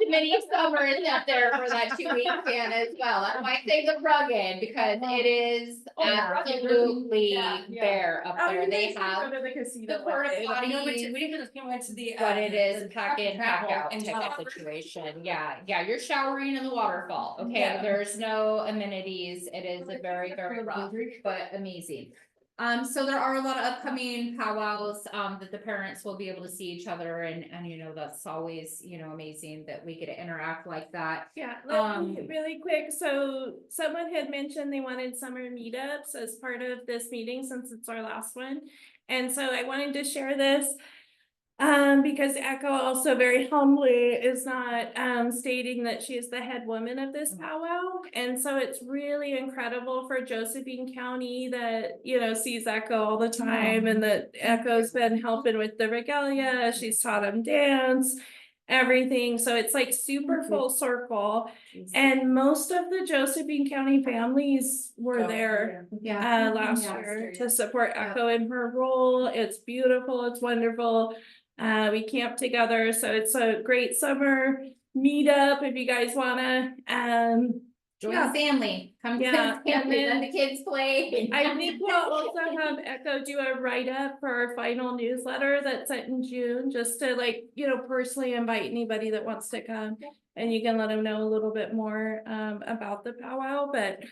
many summers up there for that 2 week span as well. That's why I say the rugged, because it is absolutely Yeah. bare up Oh, there. you They guys can have go to the casino the one porta day. We potties. went to the. But it is the pack in, pack travel out and type of situation. Yeah, you're showering in the waterfall. Okay, Yeah. there's no amenities. It is a very, very rough, but amazing. So there are a lot of upcoming powwows, that the parents will be able to see each other and you know, that's always, you know, amazing that we get to interact like that. Yeah, let me really quick, so someone had mentioned they wanted summer meetups as part of this meeting since it's our last one. And so I wanted to share this. Because Echo also very humbly is not stating that she is the head woman of this powwow. And so it's really incredible for Josephine County that, you know, sees Echo all the time and that Echo's been helping with the regalia. She's taught him dance. everything. So it's like super full circle. And most of the Josephine County families were there Yeah. last Yeah, year it's to support Echo in her role. It's beautiful, it's wonderful. We camp together, so it's a great summer meetup if you guys wanna. Join Yeah. the family, come to Yeah, the family, and let then the kids play. I think we'll also have Echo do a write-up for our final newsletter that's set in June, just to like, you know, personally invite anybody that wants to come. And you can let them know a little bit more about the powwow, but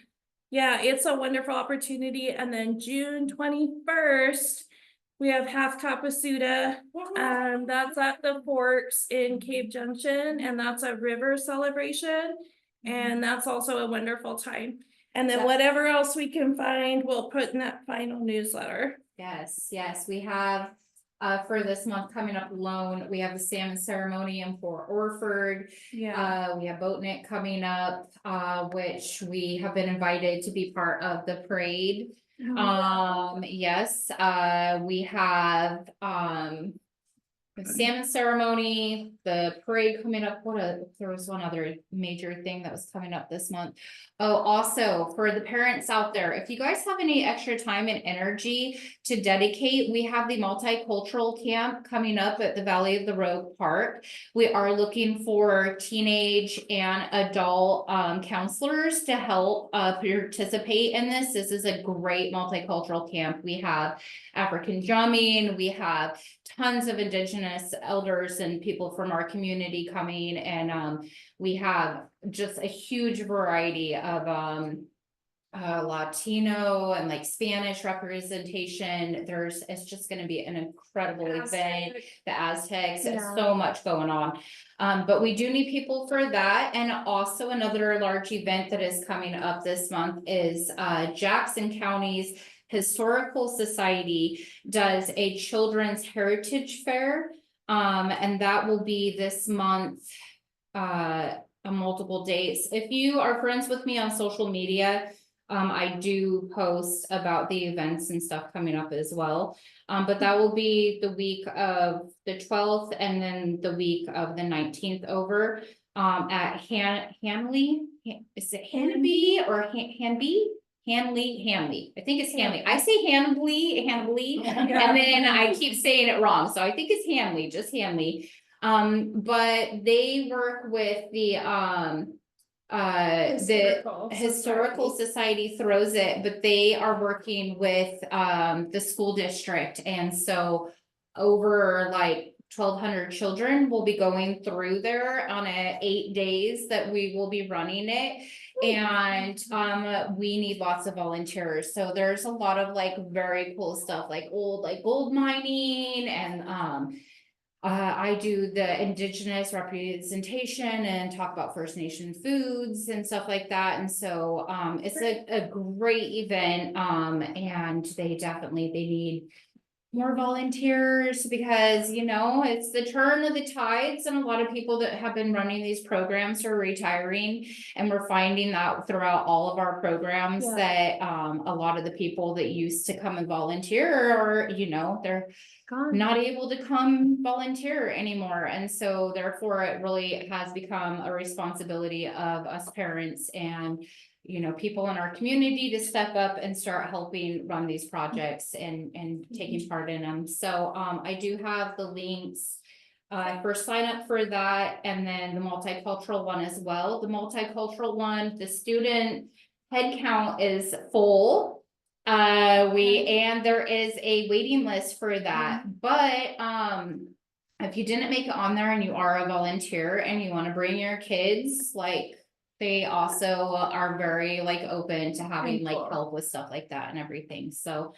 yeah, it's a wonderful opportunity. And then June 21st, we have Half Capasuda. That's at the Forks in Cave Junction, and that's a river celebration. And that's also a wonderful time. And then So- whatever else we can find, we'll put in that final newsletter. Yes, yes, we have, for this month coming up alone, we have the salmon ceremony in Port Orford. Yeah. We have Boatnik coming up, which we have been invited to be part of the parade. Yes, we have, the salmon ceremony, the parade coming up. There was one other major thing that was coming up this month. Oh, also for the parents out there, if you guys have any extra time and energy to dedicate, we have the multicultural camp coming up at the Valley of the Rogue Park. We are looking for teenage and adult counselors to help participate in this. This is a great multicultural camp. We have African drumming, we have tons of indigenous elders and people from our community coming, and we have just a huge variety of Latino and like Spanish representation. It's just going to be an incredible event. The Aztecs, there's so much going on. But we do need people for that. And also another large event that is coming up this month is Jackson County's Historical Society does a children's heritage fair. And that will be this month, on multiple dates. If you are friends with me on social media, I do post about the events and stuff coming up as well. But that will be the week of the 12th and then the week of the 19th over at Hanley. Is it Hanby or Hanby? Hanley. I think it's Hanley. I say Hanley, and then I keep saying it wrong. So I think it's Hanley, just Hanley. But they work with the Historical Society throws it, but they are working with the school district, and so over like 1,200 children will be going through there on 8 days that we will be running it. And we need lots of volunteers. So there's a lot of like very cool stuff, like old like gold mining, and I do the indigenous representation and talk about First Nation foods and stuff like that. And so it's a great event. And they need more volunteers because, you know, it's the turn of the tides, and a lot of people that have been running these programs are retiring, and we're finding that throughout all of our programs that a lot of the people that used to come and volunteer are, you know, they're not able to come volunteer anymore. And so therefore it really has become a responsibility of us parents and, you know, people in our community to step up and start helping run these projects and taking part in them. So I do have the links for sign up for that, and then the multicultural one as well. The multicultural one, the student head count is full. And there is a waiting list for that, but if you didn't make it on there and you are a volunteer and you want to bring your kids, like they also are very like open to having like help with stuff like that and everything. So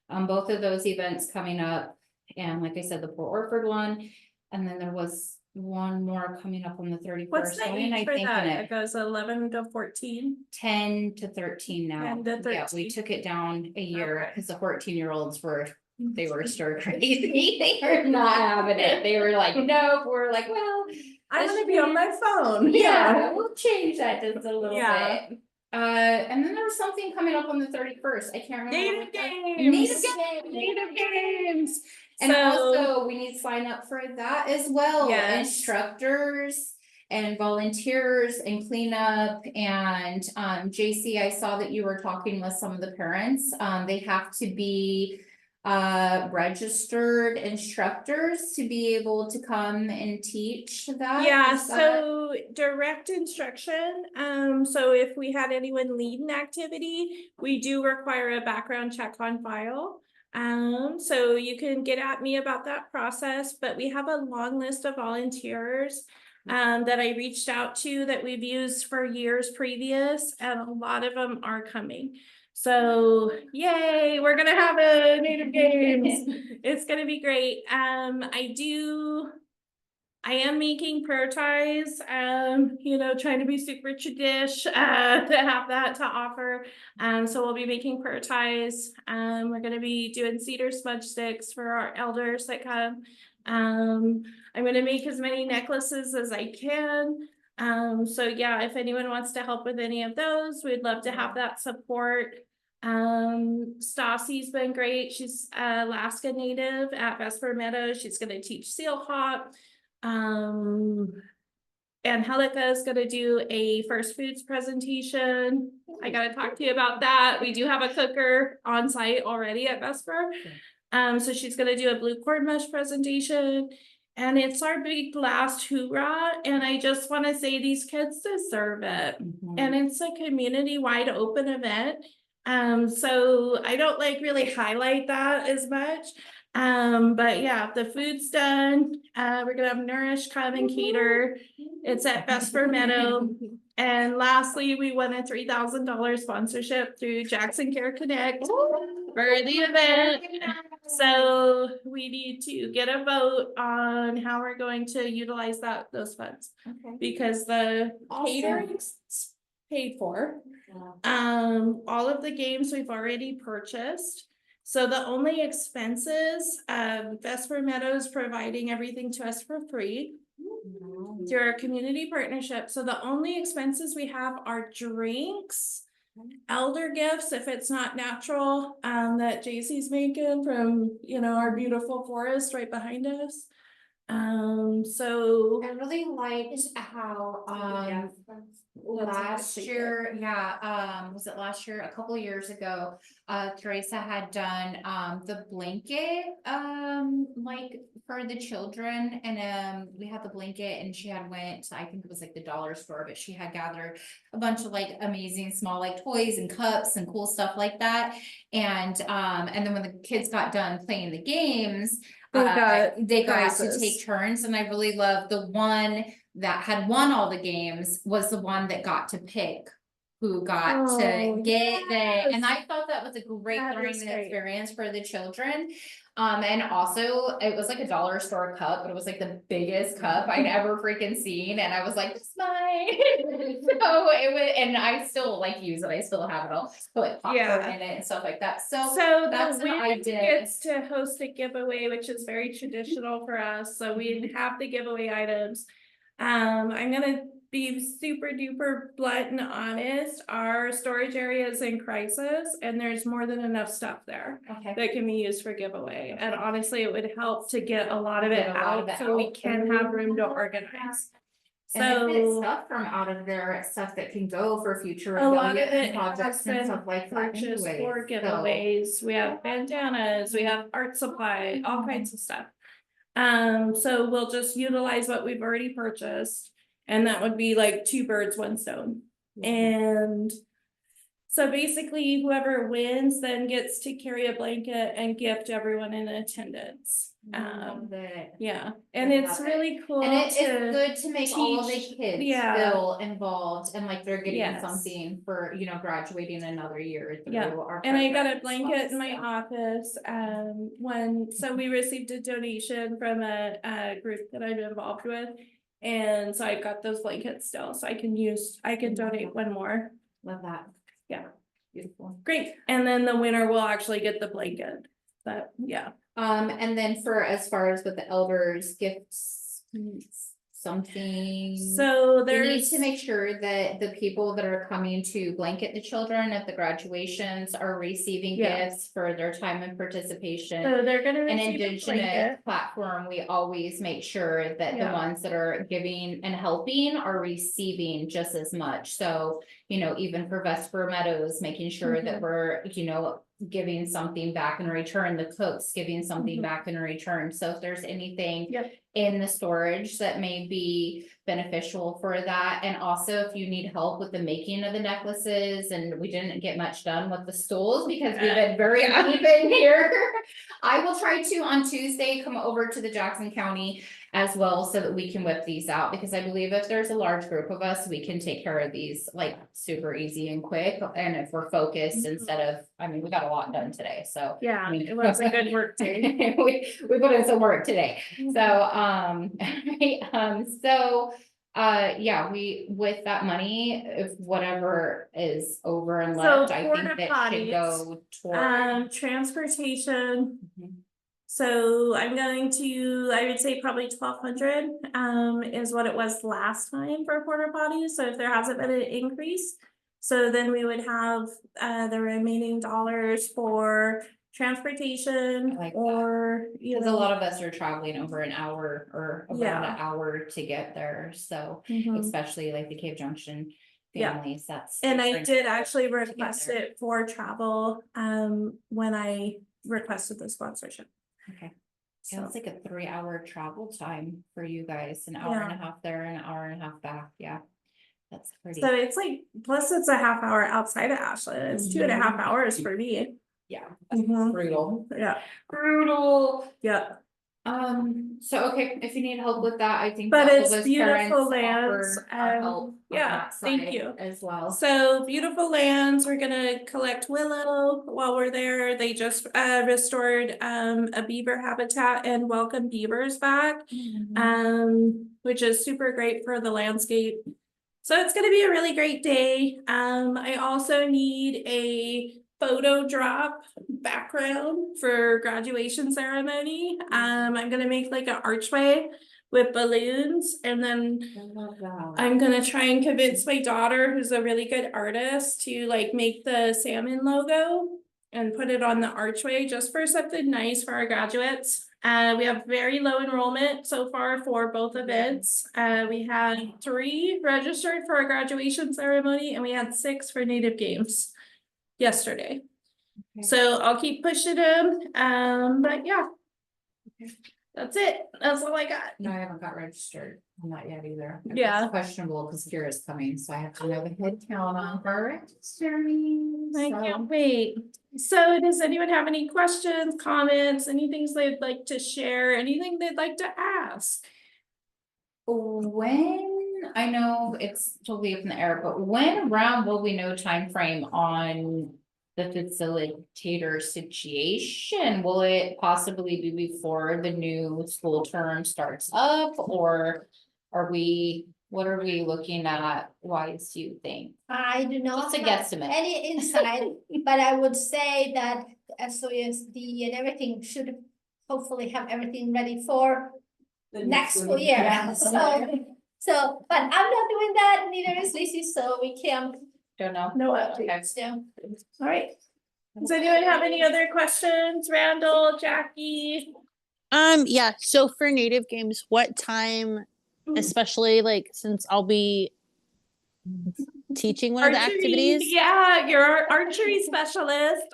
both of those events coming up, and like I said, the Port Orford one, and then there was one more coming up on the 31st. What's the age for that? It goes 11 to 14? 10 to 13 now. 10 to 13. Yeah, we took it down a year because the 14-year-olds were stir crazy. They were not having it. They were like, nope. We're like, well, I want to be on my phone. Yeah, we'll change that just a little Yeah. bit. And then there was something coming up on the 31st. I can't remember. Native games. Native games. And So- also, we need to sign up for that as well, Yes. instructors and volunteers and cleanup and, JC, I saw that you were talking with some of the parents, they have to be registered instructors to be able to come and teach that. Yeah, Is that- so direct instruction, so if we had anyone lead an activity, we do require a background check on file. So you can get at me about that process, but we have a long list of volunteers that I reached out to that we've used for years previous, and a lot of them are coming. So yay, we're gonna have a Native Games. It's gonna be great. I am making prayer ties, trying to be super tradish, to have that to offer. So we'll be making prayer ties. We're gonna be doing cedar smudge sticks for our elders that come. I'm gonna make as many necklaces as I can. So yeah, if anyone wants to help with any of those, we'd love to have that support. Stassi's been great. She's Alaska native at Vesper Meadows. She's gonna teach seal hop. Angelica is gonna do a first foods presentation. I gotta talk to you about that. We do have a cooker on site already at Vesper. So she's gonna do a blue corn mush presentation. And it's our big last hoorah, and I just wanna say these kids deserve it. And it's a community-wide open event. So I don't really highlight that as much. But yeah, the food's done. We're gonna have Nourish come and cater. It's at Vesper Meadow. And lastly, we won a $3,000 sponsorship through Jackson Care Connect for the event. So we need to get a vote on how we're going to utilize those funds, because the catering's paid for. All of the games we've already purchased. So the only expenses, Vesper Meadows providing everything to us for free through our community partnership. So the only expenses we have are drinks, elder gifts, if it's not natural, that JC's making from, our beautiful forest right behind us. So I really liked how, last year, was it last year? A couple of years ago, Teresa had done, the blanket, for the children, and, we had the blanket, and she had went, I think it was the dollar store, but she had gathered a bunch of amazing small toys and cups and cool stuff like that. And then when the kids got done playing the games, they got to take turns, and I really love the one that had won all the games was the one that got to pick who got to get and I thought that was a great learning experience for the children. And also it was a dollar store cup, but it was the biggest cup I'd ever freaking seen, and I was like, "It's mine." So it was, and I still use it. I still have it all. Put popcorn in it and stuff like that. So that's the what I winner did. gets to host a giveaway, which is very traditional for us. So we have the giveaway items. I'm gonna be super duper blunt and honest. Our storage area is in crisis, and there's more than enough stuff there that can be used for giveaway. And honestly, it would help to get a lot of it out so we can have room to organize. And if it's So stuff from out of there, it's stuff that can go for future a lot of affiliate it projects has and been stuff like that purchased anyways, for so- giveaways. We have bandanas, we have art supply, all kinds of stuff. So we'll just utilize what we've already purchased, and that would be 2 birds, 1 stone. And so basically whoever wins then gets to carry a blanket and gift everyone in attendance. Love it. Yeah, and it's really cool And it is to good to make all of the teach- kids yeah. feel involved and they're getting Yes. something for, graduating another year through Yeah, our. and I got a programs. blanket in my office, so we received a donation from a group that I'm involved with. And so I got those blankets still, so I can donate 1 more. Love that. Yeah. Beautiful. Great, and then the winner will actually get the blanket, but yeah. And then as far as with the elders gifts, something? So We need there's. to make sure that the people that are coming to blanket the children at the graduations are receiving Yeah. gifts for their time and participation. So they're gonna An receive a Indigenous blanket. platform, we always make sure that the Yeah. ones that are giving and helping are receiving just as much. So, you know, even for Vesper Meadows, making sure that we're, you know, giving something back in return, the cooks giving something Mhm. back in return. So if there's anything Yep. in the storage that may be beneficial for that. And also if you need help with the making of the necklaces, and we didn't get much done with the stools because we've been very Yeah. deep in here. I will try to on Tuesday come over to the Jackson County as well so that we can whip these out, because I believe if there's a large group of us, we can take care of these like super easy and quick. And if we're focused instead of, I mean, we got a lot done today, so. Yeah, I mean, it was a good work day. we put in some work today. So, yeah, we, with that money, if whatever is over and So left, I porta think that should potties, go toward. Transportation. Mhm. So I'm going to, I would say probably 1,200, is what it was last time for porta potties. So if there hasn't been an increase, so then we would have, the remaining dollars for transportation I like that. or, you Cause a know. lot of us are traveling over an hour or around Yeah. an hour to get there, so Mhm. especially like the Cave Junction Yeah. families, that's. And I different. did actually get request there. it for travel, when I requested the sponsorship. Okay. So, Sounds like a 3-hour travel time for you guys, an hour and a half there, an hour and a half back, yeah. That's pretty, so it's like, plus it's a half hour outside of Ashland, it's 2.5 hours for me. yeah, that's Mhm. brutal, Yeah, brutal. yeah, So, okay, if you need help with that, I think. but all of it's us beautiful parents lands, offer our help on yeah, that thank side you. as well. So beautiful lands, we're gonna collect willow while we're there. They just restored a beaver habitat and welcome beavers back. Which is super great for the landscape. So it's gonna be a really great day. I also need a photo drop background for graduation ceremony. I'm gonna make like an archway with balloons, and then I love that. I'm gonna try and convince my daughter, who's a really good artist, to like make the salmon logo and put it on the archway just for something nice for our graduates. We have very low enrollment so far for both events. We had 3 registered for our graduation ceremony, and we had 6 for Native Games yesterday. Okay. So I'll keep pushing them, but yeah. Okay. That's it. That's all I got. No, I haven't got registered. I'm not yet either. Yeah. It's questionable because Kira's coming, so I have to know the head count on her registering. I so. can't wait. So does anyone have any questions, comments, anything they'd like to share, anything they'd like to ask? When, I know it's totally up in the air, but when around will we know time frame on the facilitator situation? Will it possibly be before the new school term starts up, or what are we looking at? Wise, do you think? I do not Just a have guesstimate. any insight, but I would say that SOESD and everything should hopefully have everything ready for next school year. Yeah. So, but I'm not doing that, neither is Lizzie, so we can't. Don't know. No Okay. updates. Yeah. All right. Does anyone have any other questions? Randall, Jackie? Yeah, so for Native Games, what time, especially like since I'll be teaching one of the activities? Yeah, you're our archery specialist.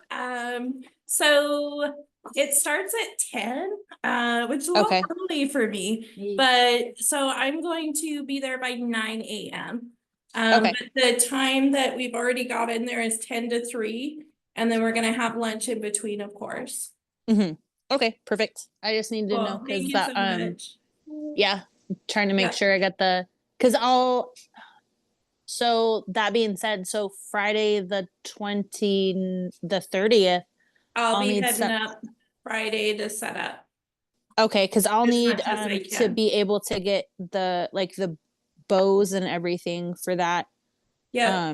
So it starts at 10, which is a little Okay. early for me, but so I'm going to be there by 9 a.m. Okay. But the time that we've already got in there is 10 to 3, and then we're gonna have lunch in between, of course. Mm-hmm. Okay, perfect. I just needed to know Thank because you that so much. yeah, trying to make Yeah. sure I got so that being said, so Friday the 30th, I'll be need heading some. up Friday to set up. Okay, because I'll As need much as I to can. be able to get the bows and everything for that. Yeah.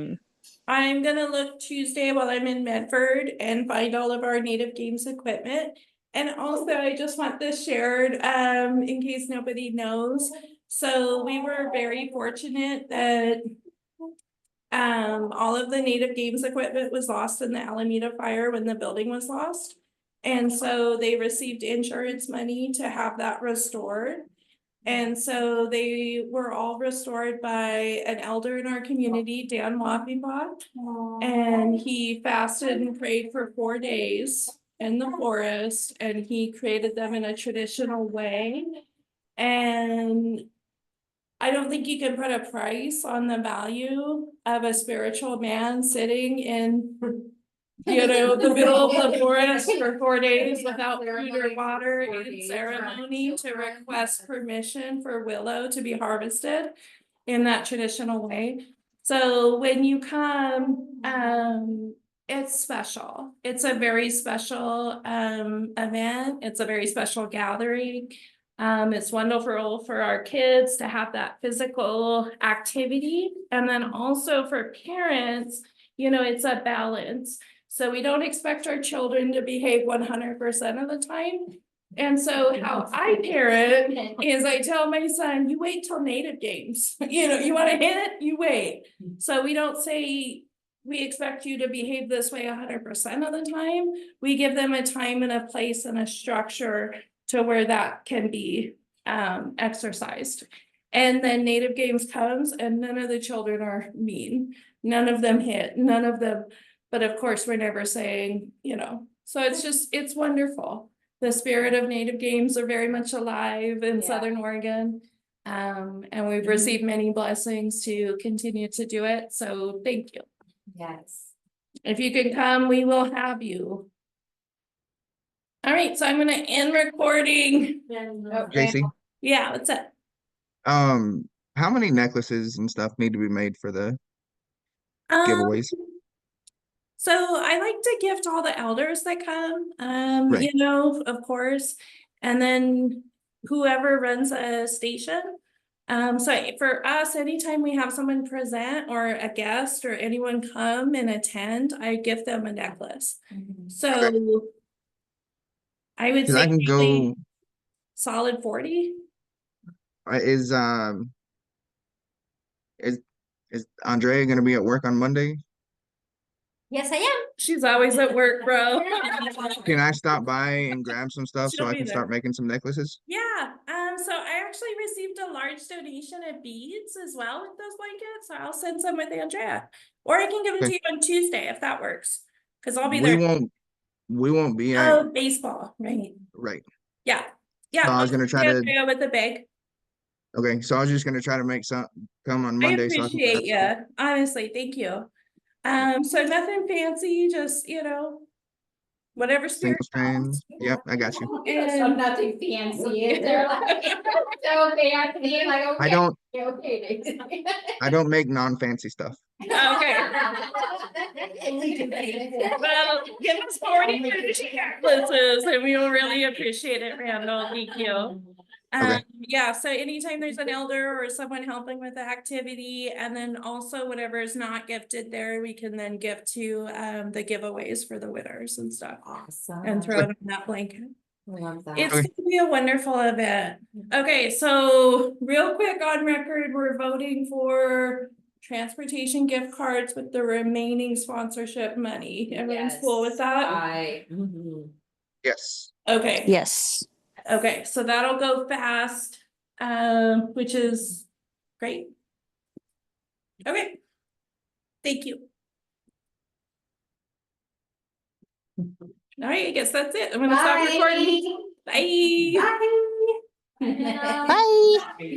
I'm gonna look Tuesday while I'm in Medford and find all of our Native Games equipment. And also, I just want this shared, in case nobody knows, So we were very fortunate that all of the Native Games equipment was lost in the Alameda fire when the building was lost. And so they received insurance money to have that restored. And so they were all restored by an elder in our community, Dan Wapipa. And he fasted and prayed for 4 days in the forest, and he created them in a traditional way. And I don't think you can put a price on the value of a spiritual man sitting in, you know, the middle of the forest for 4 days without food or water in ceremony to request permission for willow to be harvested in that traditional way. So when you come, it's special. It's a very special event. It's a very special gathering. It's wonderful for our kids to have that physical activity. And then also for parents, you know, it's a balance. So we don't expect our children to behave 100% of the time. And so how I parent is I tell my son, you wait till Native Games. You know, you want to hit, you wait. So we don't say, we expect you to behave this way 100% of the time. We give them a time and a place and a structure to where that can be exercised. And then Native Games comes and none of the children are mean. None of them hit, none of them. But of course, we're never saying, you know, so it's just, it's wonderful. The spirit of Native Games are very much alive in Southern Oregon. And we've received many blessings to continue to do it. So thank you. Yes. If you can come, we will have you. All right, so I'm gonna end recording. JC, Yeah, what's up? how many necklaces and stuff need to be made for the giveaways? So I like to gift all the elders that come, Right. you know, of course, and then whoever runs a station. So for us, anytime we have someone present or a guest or anyone come and attend, I gift them a necklace. So I would 'Cause I say can probably go. solid 40. Is is Andrea gonna be at work on Monday? Yes, I am. She's always at work, bro. Can I stop by and grab some stuff so She'll I be can there. start making some necklaces? Yeah, so I actually received a large donation of beads as well with those blankets, so I'll send some with Andrea. Or I can give them to Okay. you on Tuesday if that works, because I'll be We there. won't be at, Oh, baseball, right? right. Yeah, yeah. So I was I'll gonna send try to, Andrea with the bag. okay, so I was just gonna try to make some, come on I Monday so I can grab appreciate you, honestly, thank you. So nothing fancy, just, you know, whatever spirit single strand. comes. Yep, I got you. So nothing fancy. They're like, so fancy, like, okay. Okay. I don't make non-fancy stuff. Okay. Well, give us 40 necklaces and we will really appreciate it, Randall. Thank you. Okay. Yeah, so anytime there's an elder or someone helping with the activity, and then also whatever is not gifted there, we can then gift to the giveaways for the winners and stuff. Awesome. And throw it on that blanket. Love that. It's Okay. gonna be a wonderful event. Okay, so real quick on record, we're voting for transportation gift cards with the remaining sponsorship money. Everyone's cool with that? Yes. Okay. Yes. Okay, so that'll go fast, which is great. Okay. Thank you. All right, I guess that's it. I'm gonna stop recording. Bye. Bye. Bye.